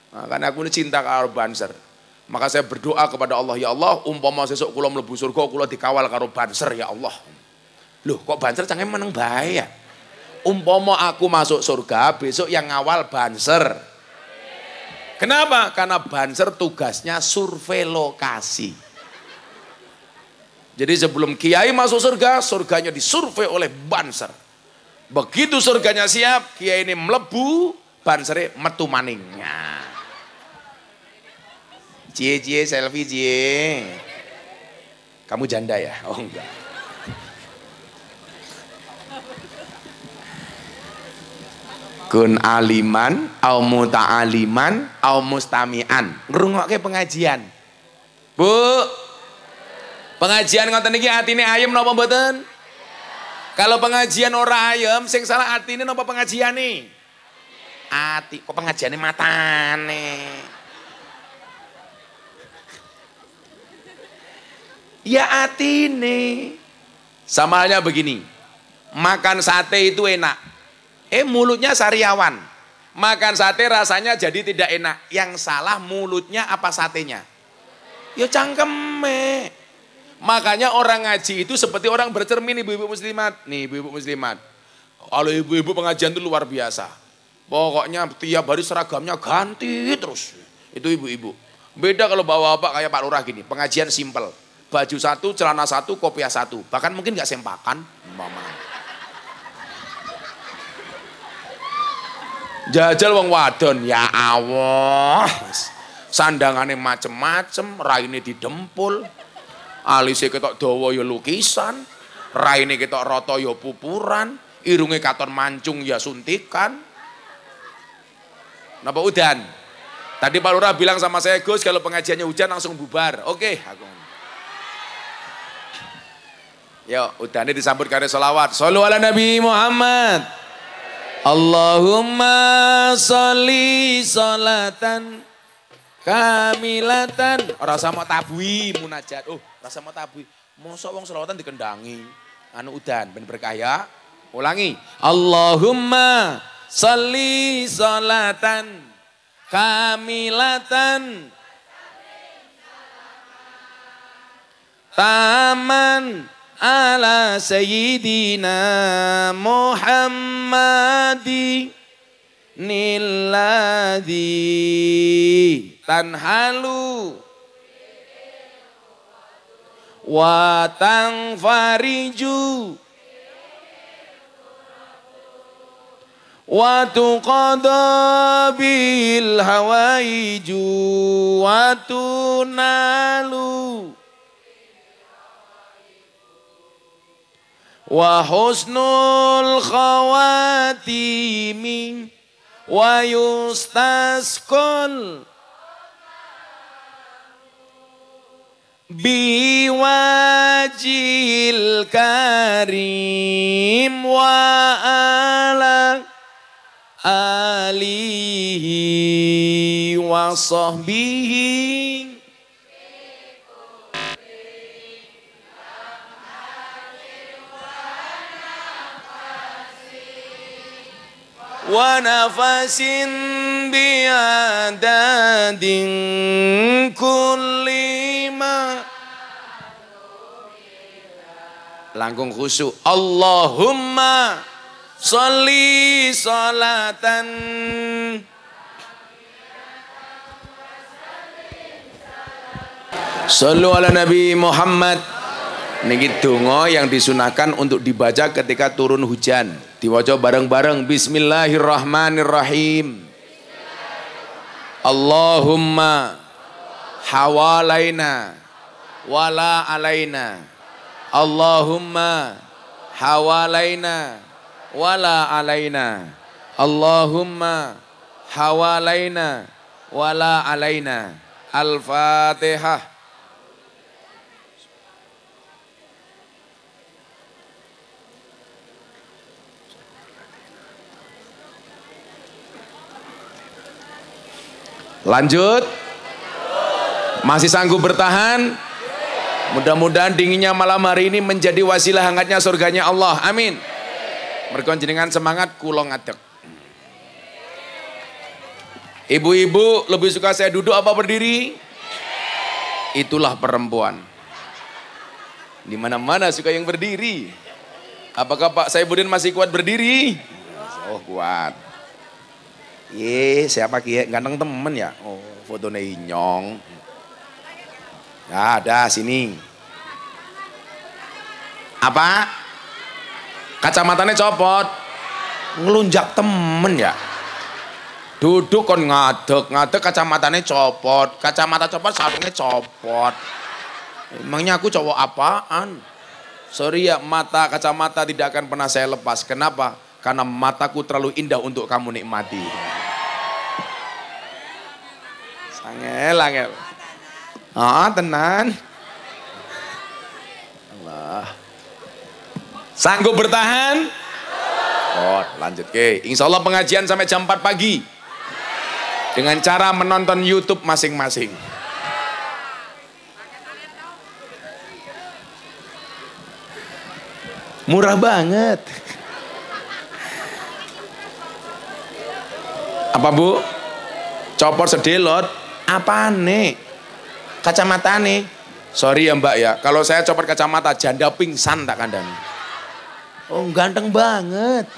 Makanya aku ini cinta karo Banser. Maka saya berdoa kepada Allah, ya Allah, umpama sesuk kula mlebu surga, kula dikawal karo Banser ya Allah. Loh, kok Banser canggih meneng bae ya? Umpama aku masuk surga, besok yang ngawal Banser. Kenapa? Karena Banser tugasnya survei lokasi. Jadi sebelum kiai masuk surga, surganya disurvei oleh Banser. Begitu surganya siap, kiai ini melebu, Bansernya metu maning. Cie selfie cie. Kamu janda ya? Oh enggak. Kun aliman, au muta'aliman, au mustami'an. Ngrungokke pengajian. Bu, pengajian ngoten niki atine ayem napa mboten? Kalau pengajian ora ayem, sing salah atine napa pengajiane? Ati, kok pengajiane matane. Ya atine. Sama halnya begini. Makan sate itu enak. Mulutnya sariawan. Makan sate rasanya jadi tidak enak. Yang salah mulutnya apa satenya? Ya cangkeme. Makanya orang ngaji itu seperti orang bercermin ibu-ibu muslimat. Nih ibu-ibu muslimat. Kalau ibu-ibu pengajian itu luar biasa. Pokoknya tiap hari seragamnya ganti terus. Itu ibu-ibu. Beda kalau bapak-bapak kayak Pak Lurah gini. Pengajian simple. Baju satu, celana satu, kopiah satu. Bahkan mungkin gak sempakan. Mama. Jajal wong wadon. Ya Allah. Sandangannya macem-macem. Raine didempul. Alisnya ketok dawa ya lukisan, raine ketok rata ya pupuran, irunge katon mancung ya suntikan. Napa udan? Tadi Pak Lurah bilang sama saya, Gus kalau pengajiannya hujan langsung bubar. Oke, aku. Yo, udane disambut karo selawat. Shallu ala Nabi Muhammad. Allahumma sholli sholatan kamilatan. Ora sama tabui munajat. Oh, rasa mau tabui. Mosok wong selawatan dikendangi. Anu udan ben berkaya. Ulangi. Allahumma sholli sholatan kamilatan taman ala sayyidina Muhammadi nilladzi tanhalu wa tangfariju wa tuqada bil hawaiju wa tunalu wa husnul khawatimi wa yustasqal biwajil karim wa ala alihi wa sahbihi wa nafasin biadadin kulli ma. Langkung khusyuk. Allahumma sholli sholatan Shallu ala Nabi Muhammad. Niki donga yang disunahkan untuk dibaca ketika turun hujan. Diwaca bareng-bareng. Bismillahirrahmanirrahim. Allahumma hawalaina wala alaina. Allahumma hawalaina wala alaina. Allahumma hawalaina wala alaina. Al-Fatihah. Lanjut. Masih sanggup bertahan? Mudah-mudahan dinginnya malam hari ini menjadi wasilah hangatnya surganya Allah. Amin. Mergo jenengan semangat, kula ngadeg. Ibu-ibu lebih suka saya duduk apa berdiri? Itulah perempuan. Di mana-mana suka yang berdiri. Apakah Pak Saibuddin masih kuat berdiri? Oh, kuat. Siapa kia? Ganteng temen ya? Oh, fotonya Inyong. Ya, ada sini. Apa? Kacamatanya copot. Ngelunjak temen ya? Duduk kon ngadeg kacamatanya copot. Kacamata copot, sarungnya copot. Emangnya aku cowok apaan? Sorry ya, mata kacamata tidak akan pernah saya lepas. Kenapa? Karena mataku terlalu indah untuk kamu nikmati. Angel. Tenan. Allah. Sanggup bertahan? Oh, lanjut ke. Insya Allah pengajian sampai jam 4 pagi. Dengan cara menonton YouTube masing-masing. Murah banget. Apa Bu? Copot sedelot. Apa nih? Kacamata nih. Sorry ya Mbak ya. Kalau saya copot kacamata janda pingsan tak kandang. Oh ganteng banget.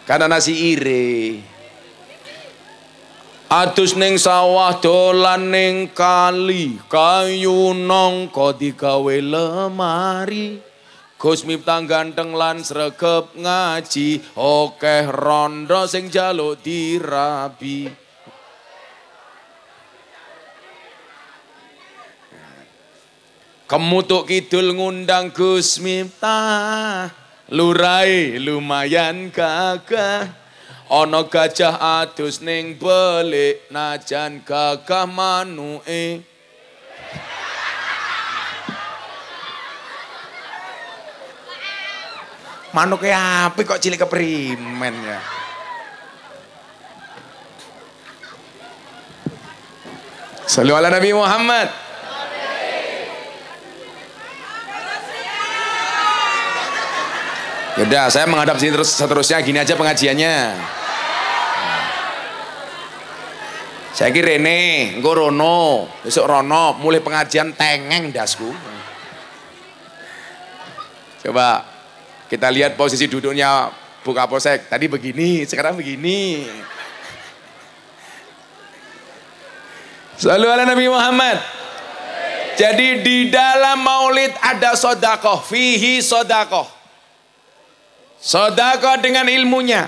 Karena nasi ire. Adus ning sawah dolan ning kali. Kayu nongko digawe lemari. Gus Miftah ganteng lan sregep ngaji, okeh rondo sing jaluk dirabi. Kemutuk kidul ngundang Gus Miftah, lurai lumayan gagah. Ono gajah adus ning belik, najan gagah manuke. Manuknya apa kok cilik keprimen ya? Shallu ala Nabi Muhammad. Yaudah, saya menghadap sini terus seterusnya gini aja pengajiannya. Saya kira Rene, engko Rono, besok Rono, mulai pengajian tengeng dasku. Coba. Kita lihat posisi duduknya Bu Kapolsek. Tadi begini, sekarang begini. Shallu ala Nabi Muhammad. Jadi di dalam maulid ada sodakoh. Fihi sodakoh. Sodakoh dengan ilmunya.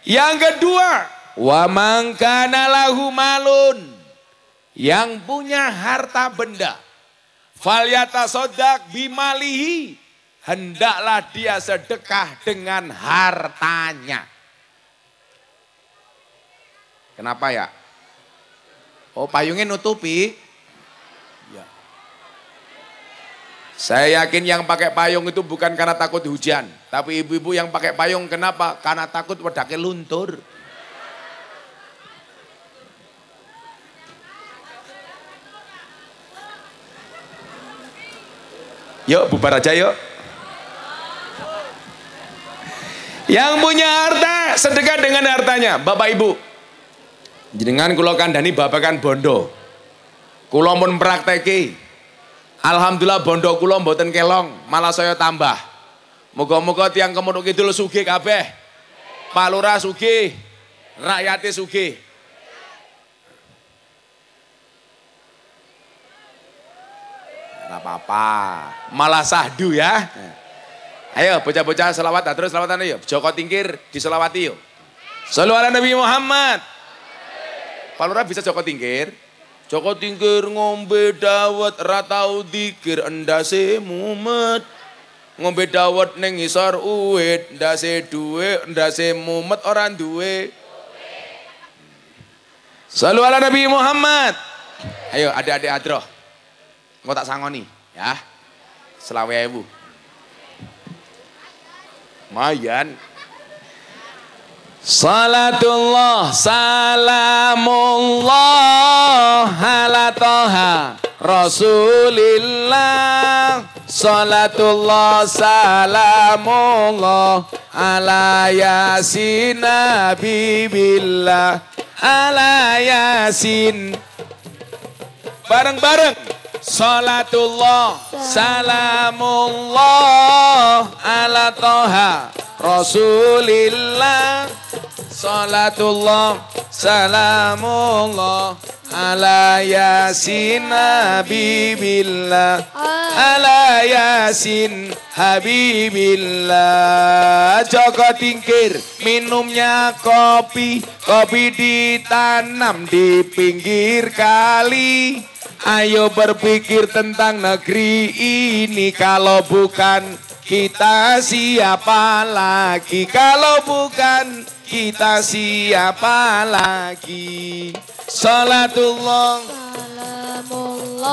Yang kedua. Wa man kana lahu malun. Yang punya harta benda. Falyata sodak bimalihi. Hendaklah dia sedekah dengan hartanya. Kenapa ya? Oh payungnya nutupi. Ya. Saya yakin yang pakai payung itu bukan karena takut hujan. Tapi ibu-ibu yang pakai payung kenapa? Karena takut wedake luntur. Yuk bubar aja yuk. Yang punya harta sedekah dengan hartanya. Bapak ibu. Jenengan kula kandhani babakan bondo. Kula mun prakteki. Alhamdulillah bondo kula mboten kelong, malah saya tambah. Moga-moga tiang Kemuning Kidul sugih kabeh. Pak Lurah sugih, rakyate sugih. Ora apa-apa, malah sahdu ya. Ayo bocah-bocah selawat, terus selawatan yuk. Joko Tingkir diselawati yuk. Shallu ala Nabi Muhammad. Pak Lurah bisa Joko Tingkir? Joko Tingkir ngombe dawet ratau dikir endase mumet. Ngombe dawet ning ngisor uwit, ndase duwe, ndase mumet orang duwe. Shallu ala Nabi Muhammad. Ayo adik-adik adroh. Engko tak sangoni ya. 20.000. Mayan. Salatullah salamullah ala toha Rasulillah. Salatullah salamullah ala yasin nabibillah. Ala yasin. Bareng-bareng. Salatullah salamullah ala toha Rasulillah. Salatullah salamullah ala yasin habibillah. Ala yasin habibillah. Joko Tingkir minumnya kopi, kopi ditanam di pinggir kali. Ayo berpikir tentang negeri ini, kalau bukan kita siapa lagi? Kalau bukan kita siapa lagi? Salatullah salamullah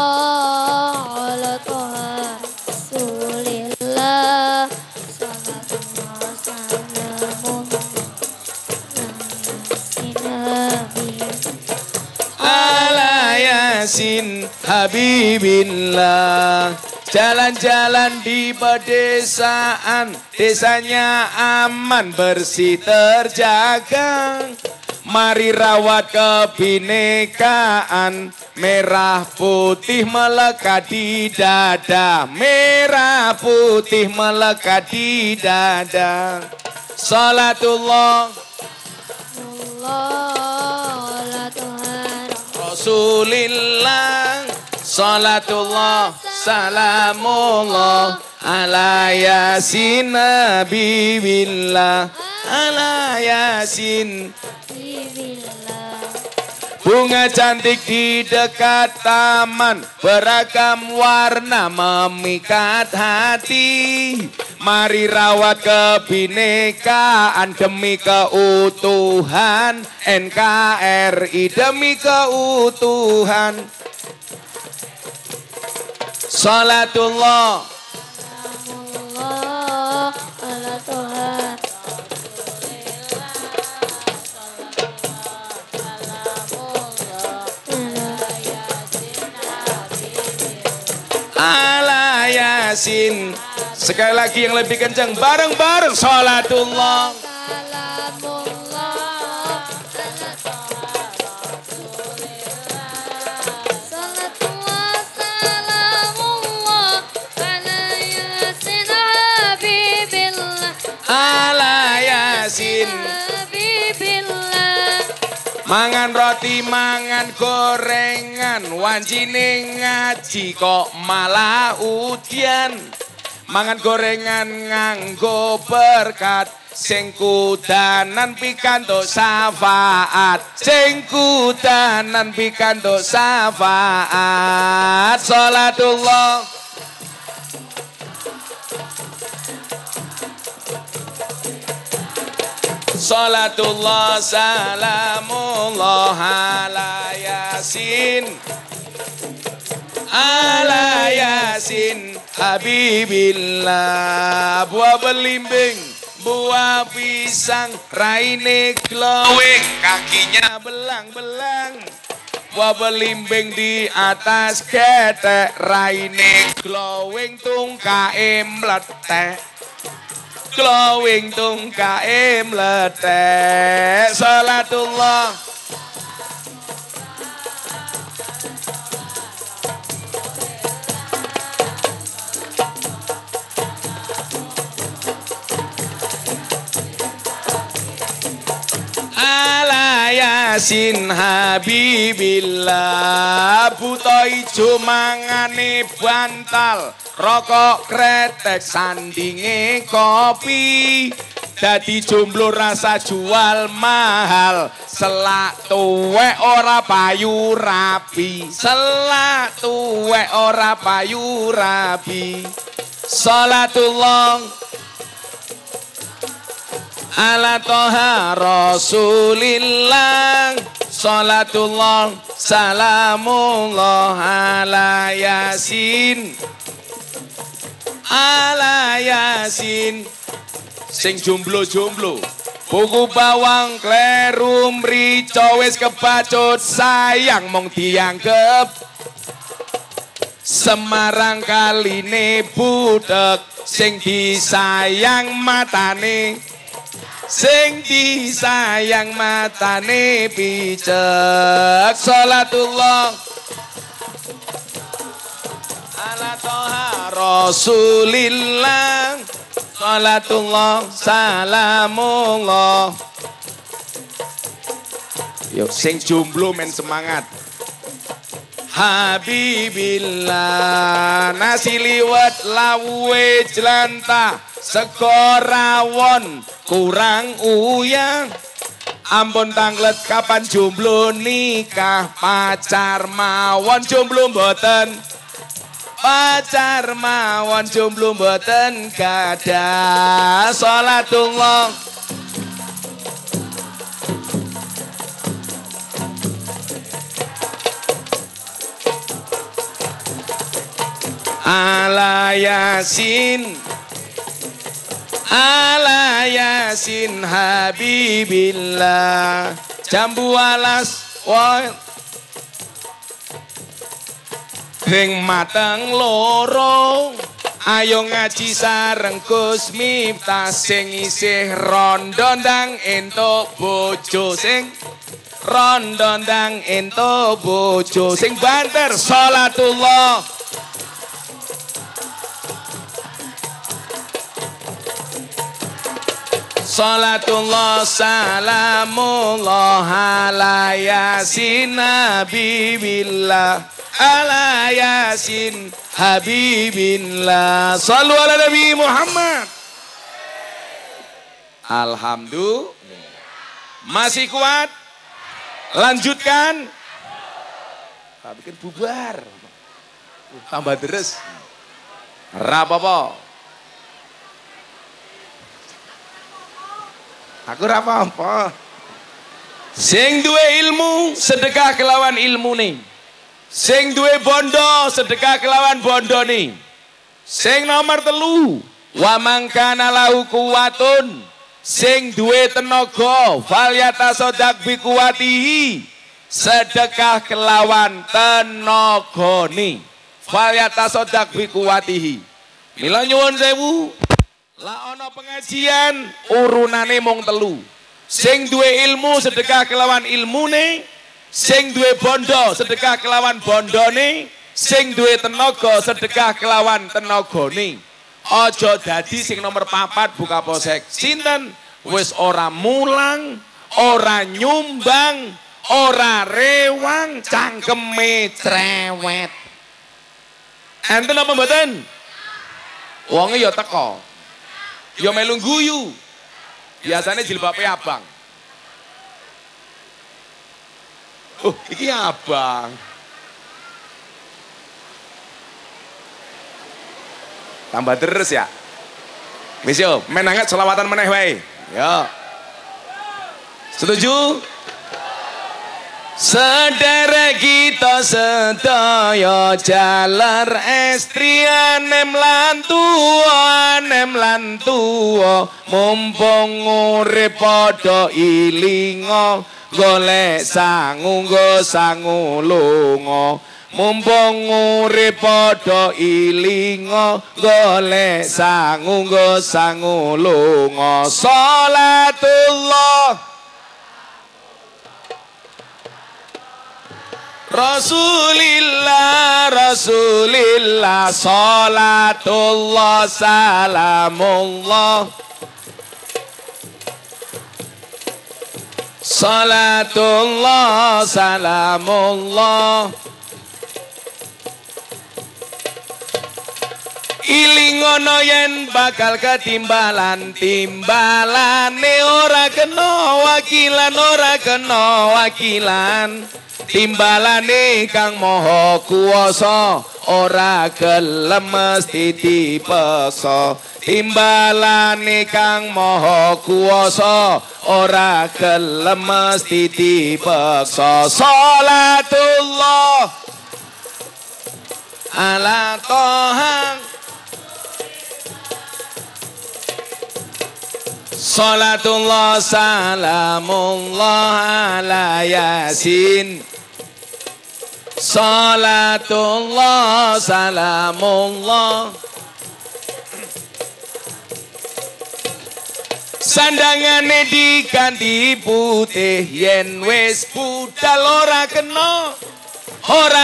ala toha Rasulillah. Salatullah salamullah ala yasin habibillah. Jalan-jalan di pedesaan, desanya aman bersih terjaga. Mari rawat kebinekaan, merah putih melekat di dada. Merah putih melekat di dada. Salatullah Rasulillah. Salatullah salamullah ala yasin nabibillah. Ala yasin habibillah. bunga cantik di dekat taman, beragam warna memikat hati. Mari rawat kebinekaan demi keutuhan NKRI, demi keutuhan. Salatullah salamullah ala toha ala yasin. Sekali lagi yang lebih kencang, bareng-bareng. Salatullah ala yasin. Mangan roti, mangan gorengan, wancine ngaji kok malah udian. Mangan gorengan nganggo berkat, sing kudanan pikantuk syafaat. Sing kudanan pikantuk syafaat. Salatullah Salatullah salamullah ala yasin. Ala yasin Habibillah. Buah belimbing, buah pisang, raine glowing, kakinya belang-belang. Buah belimbing di atas ketek, raine glowing, tungkae mletek. Glowing tungkae mletek. Salatullah. Yasin Habibillah. Buta ijo mangane bantal, rokok kretek sandinge kopi. Dadi jomblo rasa jual mahal, selak tuwek ora payu rapi. Selak tuwek ora payu rapi. Salatullah ala toha rasulillah. Salatullah salamullah ala yasin. Ala yasin. Sing jomblo-jomblo buku bawang kleru mrica wis kebacut sayang mong dianggep Semarang kaline budek. Sing disayang matane, sing disayang matane picek. Salatullah ala toha rasulillah. Salatullah salamullah. Yuk sing jomblo men semangat. Habibillah. Nasi liwet lawe jelantah, sego rawon kurang uyang. Ampun tanglet kapan jomblo nikah, pacar mawon jomblo mboten. Pacar mawon jomblo mboten gadah. Salatullah ala yasin. Ala yasin Habibillah. Jambu alas woi ring mateng loro. Ayo ngaji sareng Gus Miftah. Sing isih rondo ndang entuk bojo. Sing rondo ndang entuk bojo. Sing banter salatullah salatullah salamullah ala yasin Habibillah. Ala yasin Habibillah. Sallu ala Nabi Muhammad. Alhamdulillah. Masih kuat? Lanjutkan. Bikin bubar. Tambah deres. Rapopo. Aku rapopo. Sing duwe ilmu sedekah kelawan ilmu nih. Sing duwe bondo sedekah kelawan bondo nih. Sing nomor 3, wa mangkana lahu kuwatun. Sing duwe tenaga falyatasaddaq bi kuwatihi. Sedekah kelawan tenagane. Falyatasaddaq bi kuwatihi. Mila nyuwun sewu, la ana pengajian urunane mung 3. Sing duwe ilmu sedekah kelawan ilmune. Sing duwe bondo sedekah kelawan bondone. Sing duwe tenaga sedekah kelawan tenagane. Aja dadi sing nomor 4 buka posek. Sinten? Wis ora mulang, ora nyumbang, ora rewang, cangkeme cerewet. Enten apa mboten? Wonge ya teko. Ya melu guyu. Biasane jilbabe abang. Oh, iki abang. Tambah deres ya. Wis yo, menangat selawatan meneh wae. Ya. Setuju? Sederek kita sedaya jalar estri anem lan tuwa mumpung urip padha ilinga golek sangu nggo sangu lunga mumpung urip padha ilinga golek sangu nggo sangu lunga salatullah Rasulillah, Rasulillah, salatullah, salamullah. Salatullah, salamullah. Ilingono yen bakal ketimbalan timbalane ora kena wakilan timbalane kang maha kuwasa ora gelem mesti dipaksa timbalane kang maha kuwasa ora gelem mesti dipaksa salatullah ala toha salatullah salamullah ala yasin salatullah salamullah sandangane diganti putih yen wis budal ora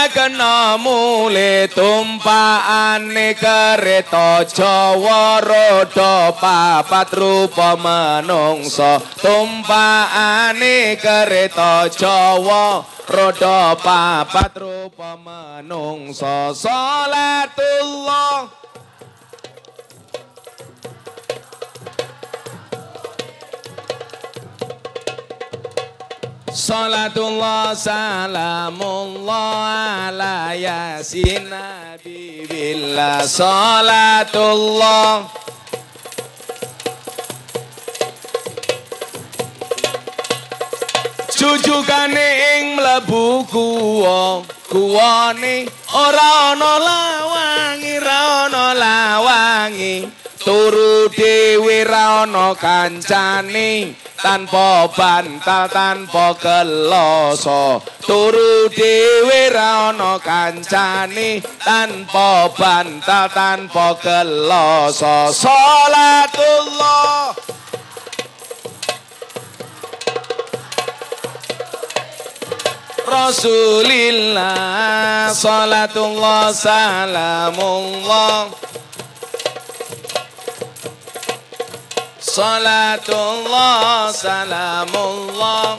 kena mule tumpakane kereta Jawa roda papat rupa manungsa tumpakane kereta Jawa roda papat rupa manungsa salatullah salatullah salamullah ala yasin nabibillah salatullah jujukane ing mlebu kuwane ora ana lawangi turu dhewe ra ana kancane tanpa bantal tanpa geloso turu dhewe ra ana kancane tanpa bantal tanpa geloso salatullah Rasulillah salatullah salamullah salatullah salamullah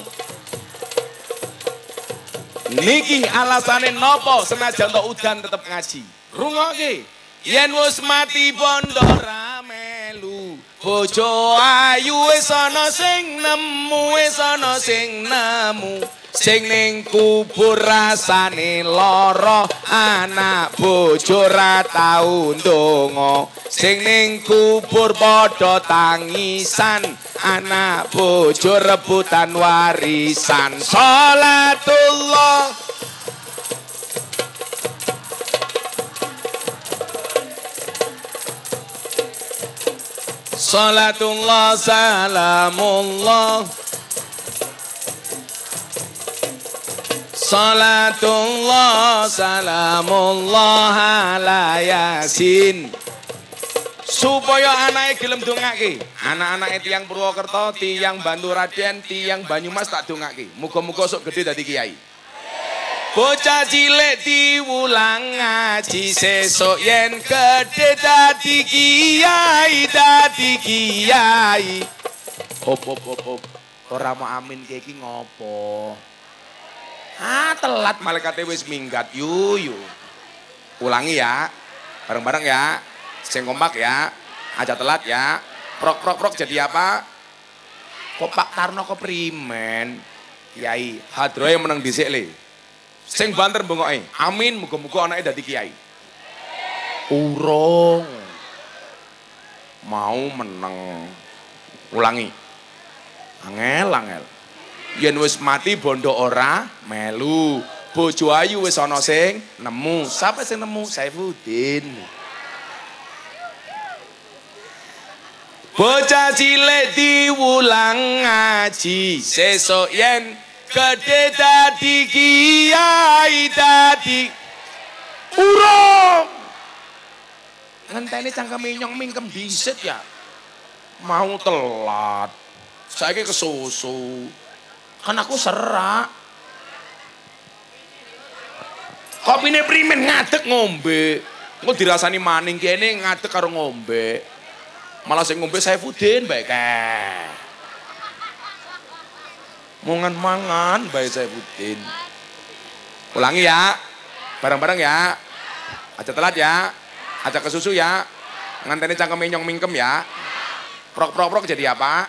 niki alasane nopo senajan tok udan tetep ngaji rungokke yen wis mati bondo ra melu bojo ayu wis ana sing nemu sing ning kubur rasane lara anak bojo ra tau ndonga sing ning kubur padha tangisan anak bojo rebutan warisan salatullah salatullah salamullah salatullah salamullah ala yasin supaya anake gelem dongake anak-anake tiyang Purwokerto tiyang Banduraden tiyang Banyumas tak dongake muga-muga sok gedhe dadi kiai bocah cilik diwulang ngaji sesuk yen gedhe dadi kiai hop ora mau amin iki ngopo telat malaikate wis minggat yu. Ulangi ya. Bareng-bareng ya. Sing kompak ya. Aja telat ya. Prok jadi apa? Kok Pak Tarno keprimen? Kiai, hadroe meneng dhisik le. Sing banter bengoke. Amin muga-muga anake dadi kiai. Urung. Mau meneng. Ulangi. Angel. Yen wis mati bondo ora melu. Bojo ayu wis ana sing nemu. Sapa sing nemu? Saifuddin. Bocah cilik diwulang ngaji, sesuk yen gedhe dadi kiai dadi urung. Ngenteni cangkeme nyong mingkem dhisit ya. Mau telat. Saiki kesusu. Kan aku serak. Kopine primen ngadeg ngombe. Engko dirasani maning kene ngadeg karo ngombe. Malah sing ngombe Saifuddin bae kae. Mangan bae Saifuddin. Ulangi ya. Bareng-bareng ya. Aja telat ya. Aja kesusu ya. Nganteni cangkeme nyong mingkem ya. Prok jadi apa?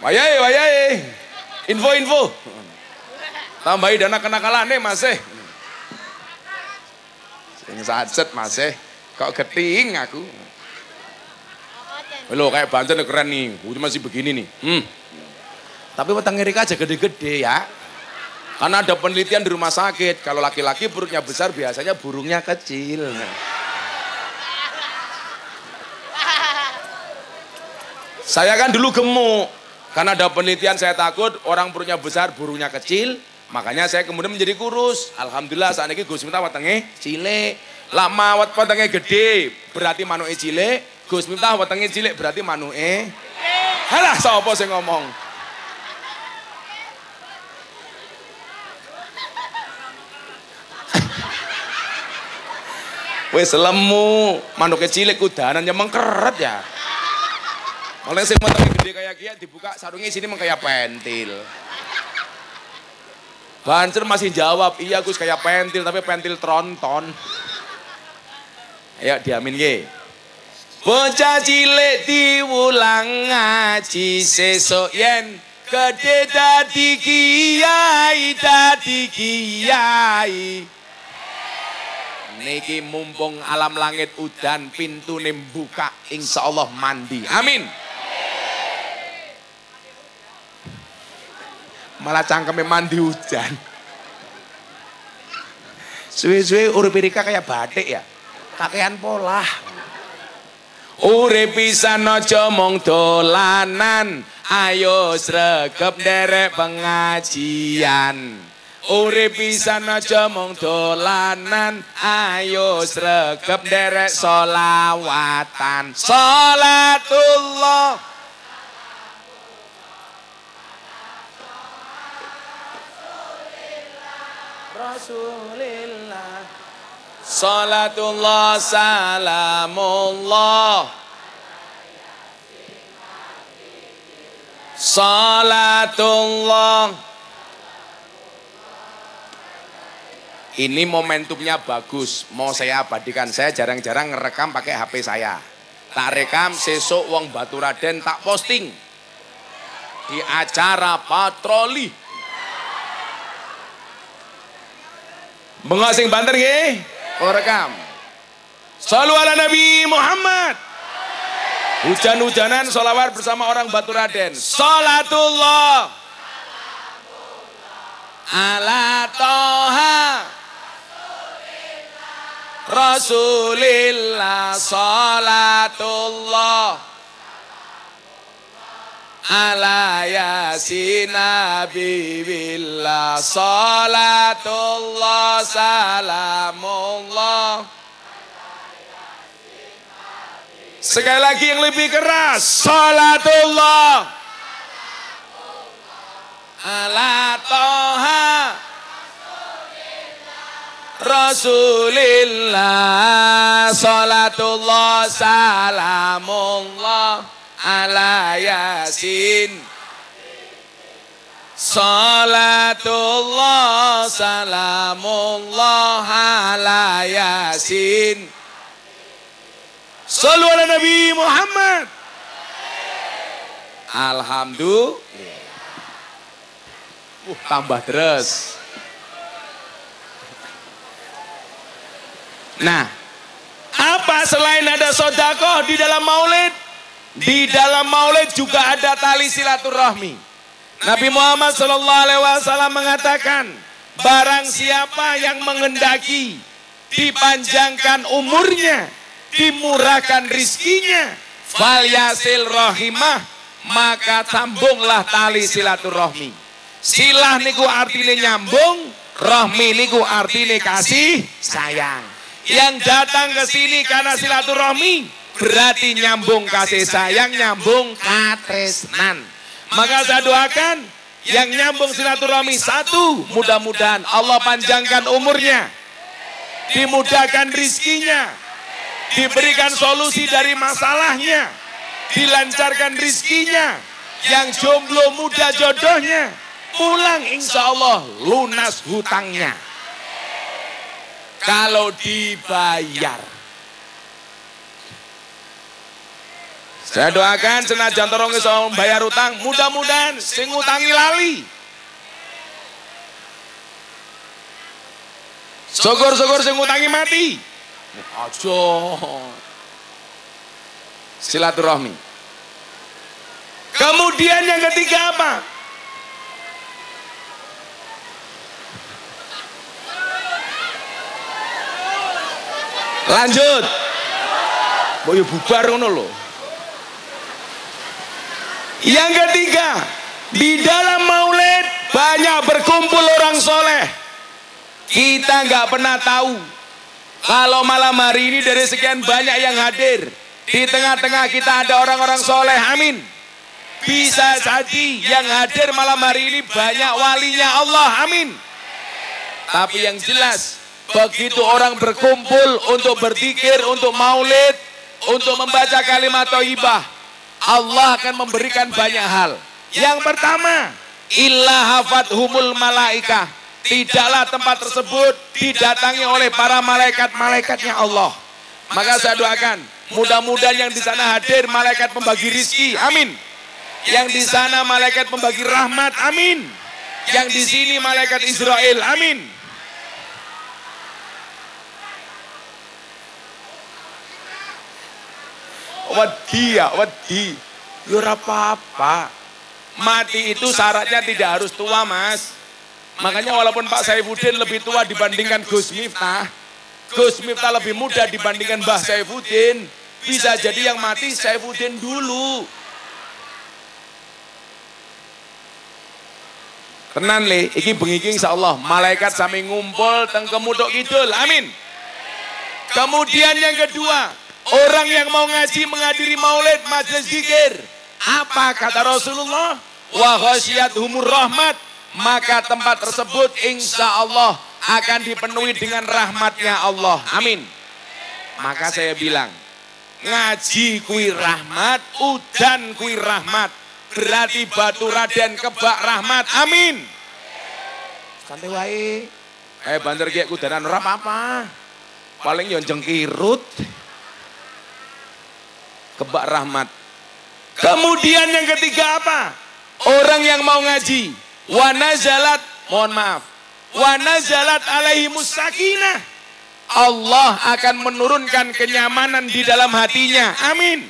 Wayai. Info. Tambahi dana kenakalane masih. Sing sajet masih. Kok geting aku. Loh kayak Banten keren nih. Gue masih begini nih. Tapi wetenge Rika aja gede-gede ya. Karena ada penelitian di rumah sakit. Kalau laki-laki perutnya besar biasanya burungnya kecil. Saya kan dulu gemuk. Karena ada penelitian saya takut orang perutnya besar burungnya kecil. Makanya saya kemudian menjadi kurus. Alhamdulillah saat ini Gus Miftah wetenge cilik. Lama wetenge gede berarti manuke cilik. Gus Miftah wetenge cilik berarti manuke. Halah sapa sing ngomong? Wis lemu, manuke cilik kudanan ya mengkeret ya. Oleh sing wetenge gede kayak kia dibuka sarungnya sini kayak pentil. Banser masih jawab, iya Gus kayak pentil tapi pentil tronton. Ayo diamin ye. Bocah cilik diwulang ngaji sesuk yen gedhe dadi kiai. Niki mumpung alam langit udan pintune buka insyaallah mandi. Amin. Malah cangkeme mandi hujan. Suwe-suwe urip Rika kayak batik ya. Kakean pola. Urip pisan aja mung dolanan, ayo sregep nderek pengajian. Urip pisan aja mung dolanan, ayo sregep nderek sholawatan. Salatullah Rasulillah. Salatullah salamullah. Salatullah. Ini momentumnya bagus. Mau saya abadikan. Saya jarang-jarang ngerekam pakai HP saya. Tak rekam sesuk wong Baturaden tak posting. Di acara patroli. Mengasing Banten nggih. Oh rekam. Shallu ala Nabi Muhammad. Hujan-hujanan sholawat bersama orang Baturaden. Salatullah ala Toha Rasulillah. Salatullah ala yasin nabiillah. Salatullah salamullah. Sekali lagi yang lebih keras. Salatullah ala Toha Rasulillah. Salatullah salamullah ala yasin. Salatullah salamullah ala yasin. Shallu ala Nabi Muhammad. Alhamdulillah. Tambah terus. Nah, apa selain ada sedekah di dalam maulid? Di dalam maulid juga ada tali silaturahmi. Nabi Muhammad SAW mengatakan, barang siapa yang menghendaki dipanjangkan umurnya, dimurahkan rizkinya, falyasil rahimah, maka sambunglah tali silaturahmi. Silah niku artine nyambung, rahmi niku artine kasih sayang. Yang datang ke sini karena silaturahmi berarti nyambung kasih sayang, nyambung katresnan. Maka saya doakan yang nyambung silaturahmi satu, mudah-mudahan Allah panjangkan umurnya, dimudahkan rizkinya, diberikan solusi dari masalahnya, dilancarkan rizkinya. Yang jomblo muda jodohnya, pulang insya Allah lunas hutangnya. Kalau dibayar. Saya doakan senajan torong iso bayar utang, mudah-mudahan sing ngutangi lali. Syukur-syukur sing ngutangi mati. Aja. Silaturahmi. Kemudian yang ketiga apa? Lanjut. Boyo bubar ngono lho. Yang ketiga, di dalam maulid banyak berkumpul orang soleh. Kita nggak pernah tahu kalau malam hari ini dari sekian banyak yang hadir, di tengah-tengah kita ada orang-orang soleh. Amin. Bisa jadi yang hadir malam hari ini banyak walinya Allah. Amin. Tapi yang jelas, begitu orang berkumpul untuk berzikir, untuk maulid, untuk membaca kalimat thayyibah, Allah akan memberikan banyak hal. Yang pertama, illa hafathumul malaikah. Tidaklah tempat tersebut didatangi oleh para malaikat-malaikatnya Allah. Maka saya doakan, mudah-mudahan yang di sana hadir malaikat pembagi rizki. Amin. Yang di sana malaikat pembagi rahmat. Amin. Yang di sini malaikat Israel. Amin. Wedi ya, wedi. Ya ora apa-apa. Mati itu syaratnya tidak harus tua, Mas. Makanya walaupun Pak Saifuddin lebih tua dibandingkan Gus Miftah, Gus Miftah lebih muda dibandingkan Mbah Saifuddin, bisa jadi yang mati Saifuddin dulu. Tenan le, iki bengi iki insyaallah malaikat sami ngumpul teng Kemutuk Kidul. Amin. Kemudian yang kedua, orang yang mau ngaji menghadiri maulid majelis zikir, apa kata Rasulullah? Wa ghasyiyatuhumur rahmat, maka tempat tersebut insya Allah akan dipenuhi dengan rahmatnya Allah. Amin. Maka saya bilang, ngaji kui rahmat, udan kui rahmat, berarti batu raden kebak rahmat. Amin. Santai wae. Banter kayak kudanan ora apa-apa. Paling yo jengkirut. Kebak rahmat. Kemudian yang ketiga apa? Orang yang mau ngaji, wa nazalat, mohon maaf, wa nazalat alaihimus sakinah. Allah akan menurunkan kenyamanan di dalam hatinya. Amin.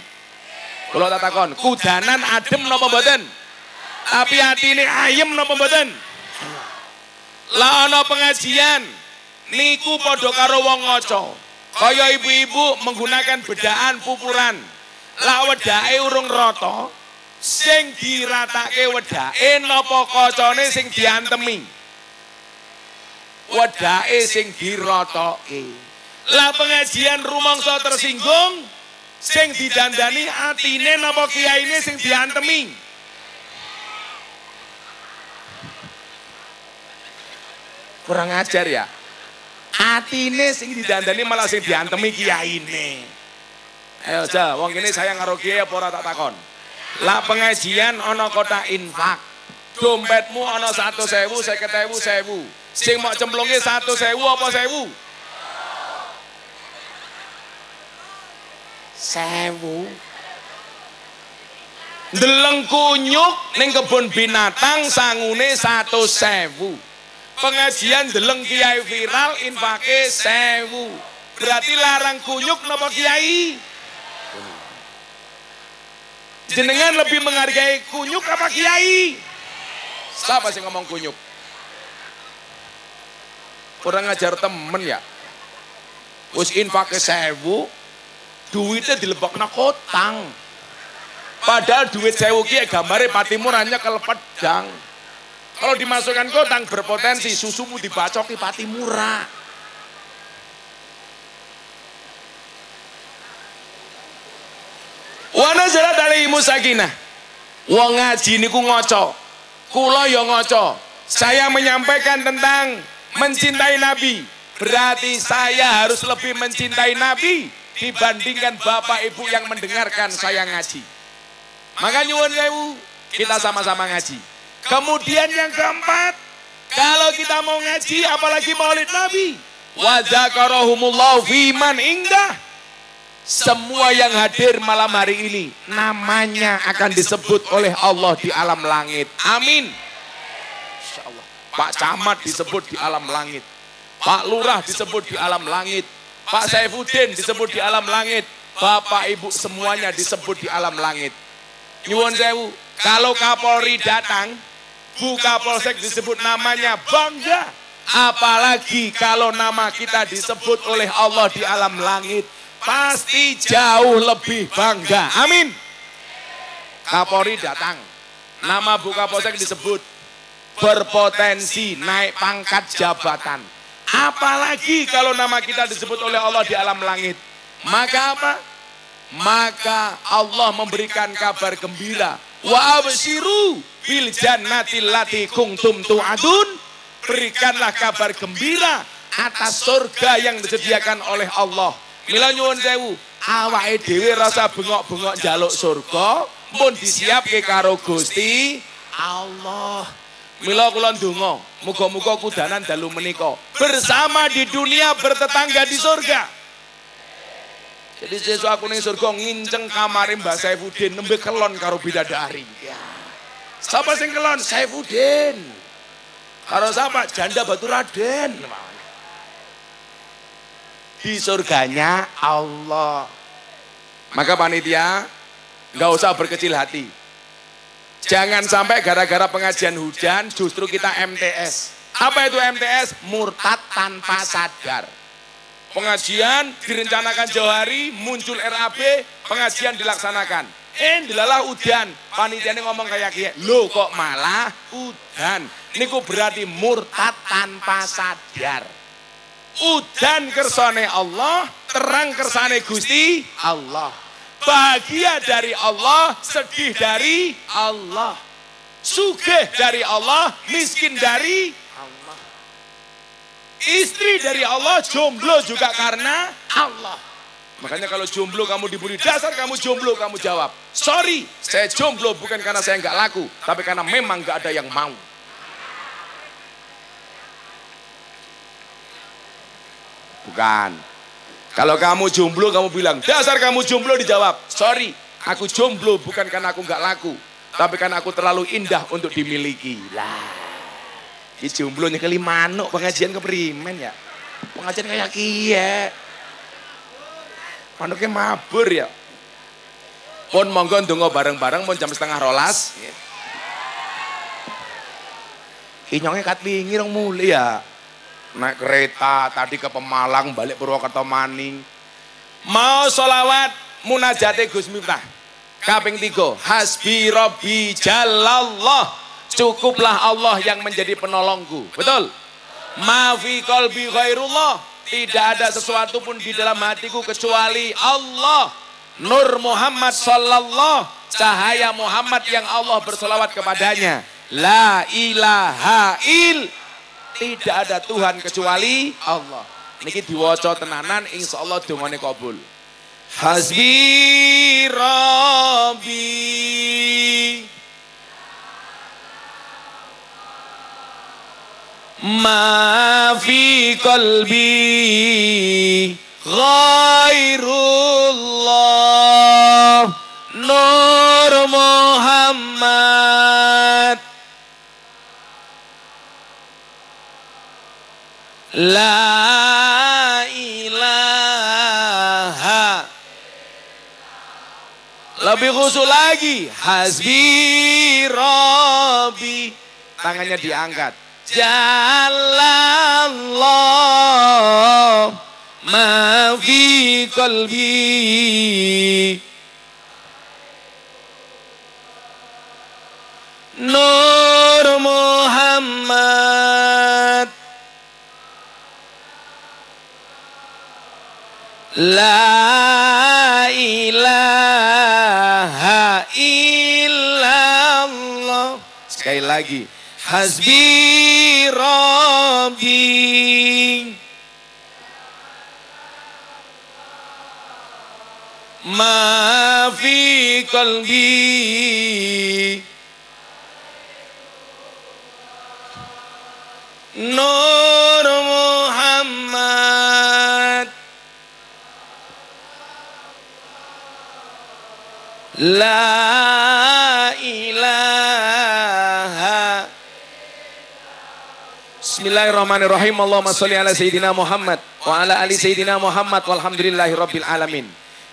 Kalau tak takon, kudanan adem napa mboten? Tapi hatine ayem napa mboten? Lah ana pengajian niku padha karo wong ngaca. Kaya ibu-ibu menggunakan bedaan pupuran. Lah wedake urung rata, sing diratake wedake napa kacane sing diantemi? Wedake sing diratoke. Lah pengajian rumangsa tersinggung, sing didandani atine napa kiyaine sing diantemi? Kurang ajar ya. Atine sing didandani malah sing diantemi kiyaine. Ayo aja, wong ini saya karo kiai apa ora tak takon. Lah pengajian ana kotak infak. Dompetmu ana 100.000, 50.000, 1.000. Sing mau cemplunge 100.000 apa 1.000? 1.000. Ndeleng kunyuk ning kebun binatang sangune 100.000. Pengajian ndeleng kiai viral infake 1.000. Berarti larang kunyuk napa kiai? Jenengan lebih menghargai kunyuk apa kiai? Siapa sih ngomong kunyuk? Orang ngajar temen ya. Wis infake 1000, duitnya dilebokna kotang. Padahal duit 1000 ki gambare Patimur hanya kelepedang. Kalau dimasukkan kotang berpotensi susumu dibacoki Patimura. Wa nazalat alaihimus sakinah. Wong ngaji niku ngoco. Kula ya ngoco. Saya menyampaikan tentang mencintai Nabi. Berarti saya harus lebih mencintai Nabi dibandingkan Bapak Ibu yang mendengarkan saya ngaji. Maka nyuwun sewu, kita sama-sama ngaji. Kemudian yang keempat, kalau kita mau ngaji apalagi maulid Nabi, wa dzakarahumullahu fiman indah. Semua yang hadir malam hari ini namanya akan disebut oleh Allah di alam langit. Amin. Insyaallah. Pak Camat disebut di alam langit. Pak Lurah disebut di alam langit. Pak Saifuddin disebut di alam langit. Bapak Ibu semuanya disebut di alam langit. Nyuwun sewu, kalau Kapolri datang, Bu Kapolsek disebut namanya bangga. Apalagi kalau nama kita disebut oleh Allah di alam langit. Pasti jauh lebih bangga. Amin. Kapolri datang, nama Bu Kapolsek disebut, berpotensi naik pangkat jabatan. Apalagi kalau nama kita disebut oleh Allah di alam langit. Maka apa? Maka Allah memberikan kabar gembira. Wa absyiru bil jannatil lati kuntum tu'adun. Berikanlah kabar gembira atas surga yang disediakan oleh Allah. Mila nyuwun sewu, awake dhewe rasa bengok-bengok njaluk surga, pun disiapke karo Gusti Allah. Mila kula ndonga, muga-muga kudanan dalu menika bersama di dunia bertetangga di surga. Jadi sesuk aku ning surga nginceng kamare Mbah Saifuddin nembe kelon karo bidadari. Ya. Sapa sing kelon? Saifuddin. Karo sapa? Janda Batu Raden. Di surganya Allah. Maka panitia nggak usah berkecil hati. Jangan sampai gara-gara pengajian hujan justru kita MTS. Apa itu MTS? Murtad tanpa sadar. Pengajian direncanakan jauh hari, muncul RAB, pengajian dilaksanakan. Dilalah udan. Panitia ini ngomong kayak gini, loh kok malah udan. Niku berarti murtad tanpa sadar. Udan kersane Allah, terang kersane Gusti Allah. Bahagia dari Allah, sedih dari Allah. Sugih dari Allah, miskin dari Allah. Istri dari Allah, jomblo juga karena Allah. Makanya kalau jomblo kamu dibully, dasar kamu jomblo, kamu jawab, sorry, saya jomblo bukan karena saya nggak laku, tapi karena memang nggak ada yang mau. Bukan. Kalau kamu jomblo, kamu bilang, dasar kamu jomblo, dijawab, sorry, aku jomblo bukan karena aku nggak laku, tapi karena aku terlalu indah untuk dimiliki. Lah, ini jomblonya kali manuk, pengajian keprimen ya. Pengajian kayak kie. Manuknya mabur ya. Pun monggo ndonga bareng-bareng, pun jam 11:30. Inyongnya kat wingi rong muli ya. Naik kereta tadi ke Pemalang, balik Purwokerto maning. Mau sholawat munajate Gus Miftah. Kaping 3, hasbi robbi jalallah. Cukuplah Allah yang menjadi penolongku. Betul? Ma fi qalbi ghairullah. Tidak ada sesuatu pun di dalam hatiku kecuali Allah. Nur Muhammad sallallahu, cahaya Muhammad yang Allah bersolawat kepadanya. La ilaha il. Tidak ada Tuhan kecuali Allah. Niki diwaca tenanan, insyaallah dongane kabul. Hasbi Rabbi ma fi qalbi ghairullah Nur Muhammad La ilaha Lebih khusyuk lagi. Hasbi Rabbi. Tangannya diangkat. Jalallah ma fi qalbi. Nur Muhammad. La ilaha illallah. Sekali lagi. Hasbi Rabbi ma fi qalbi. Nur Muhammad. La ilaha. Bismillahirrahmanirrahim. Allahumma sholli ala Sayyidina Muhammad wa ala ali Sayyidina Muhammad walhamdulillahi rabbil alamin.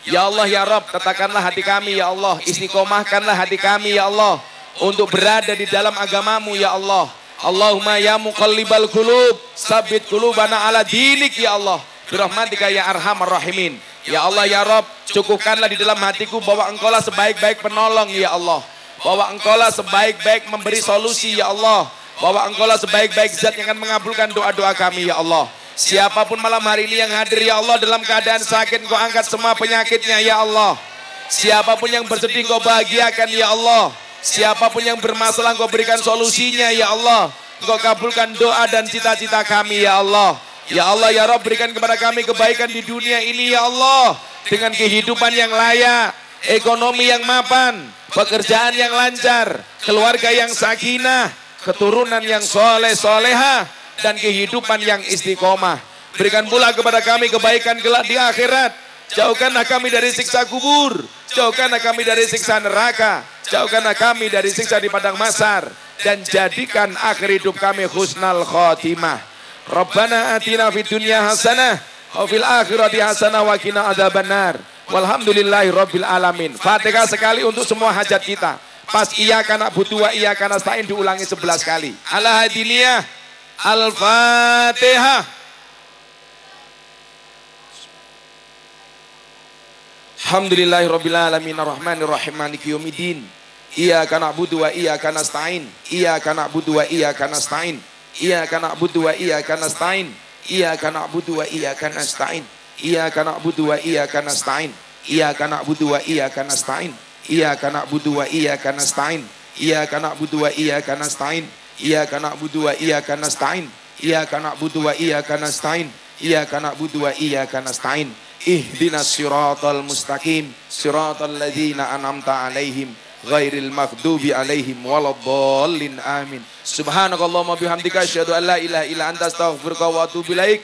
Ya Allah ya Rabb, tetapkanlah hati kami ya Allah, istiqomahkanlah hati kami ya Allah untuk berada di dalam agamamu ya Allah. Allahumma ya muqallibal qulub, sabit qulubana ala dinik ya Allah. Birahmatika ya arhamar rahimin. Ya Allah ya Rabb, cukupkanlah di dalam hatiku bahwa Engkaulah sebaik-baik penolong ya Allah. Bahwa Engkaulah sebaik-baik memberi solusi ya Allah. Bahwa Engkaulah sebaik-baik zat yang akan mengabulkan doa-doa kami ya Allah. Siapapun malam hari ini yang hadir ya Allah dalam keadaan sakit, Engkau angkat semua penyakitnya ya Allah. Siapapun yang bersedih, Engkau bahagiakan ya Allah. Siapapun yang bermasalah, Engkau berikan solusinya ya Allah. Engkau kabulkan doa dan cita-cita kami ya Allah. Ya Allah ya Rabb, berikan kepada kami kebaikan di dunia ini ya Allah. Dengan kehidupan yang layak, ekonomi yang mapan, pekerjaan yang lancar, keluarga yang sakinah, keturunan yang soleh-solehah, dan kehidupan yang istiqomah. Berikan pula kepada kami kebaikan kelak di akhirat. Jauhkanlah kami dari siksa kubur. Jauhkanlah kami dari siksa neraka. Jauhkanlah kami dari siksa di padang mahsyar. Dan jadikan akhir hidup kami husnal khotimah. Rabbana atina fid dunya hasanah wa fil akhirati hasanah wa qina adzabannar. Walhamdulillahi rabbil alamin. Fatihah sekali untuk semua hajat kita. Pas iyyaka na'budu wa iyyaka nasta'in diulangi 11 kali. Ala hadiniyah. Al-Fatihah. Alhamdulillahi rabbil alamin arrahmanir rahim maliki yaumiddin. Iyyaka na'budu wa iyyaka nasta'in. Iyyaka na'budu wa iyyaka nasta'in. Iyyaka na'budu wa iyyaka nasta'in. Iyyaka na'budu wa iyyaka nasta'in. Iyyaka na'budu wa iyyaka nasta'in. Iyyaka na'budu wa iyyaka nasta'in. Iyyaka na'budu wa iyyaka nasta'in. Iyyaka na'budu wa iyyaka nasta'in. Iyyaka na'budu wa iyyaka nasta'in. Iyyaka na'budu wa iyyaka nasta'in. Iyyaka na'budu wa iyyaka nasta'in. Ihdinas siratal mustaqim, siratal ladzina an'amta 'alaihim ghairil maghdubi 'alaihim waladdallin. Amin. Subhanakallahumma bihamdika asyhadu an la ilaha illa anta astaghfiruka wa atubu ilaik.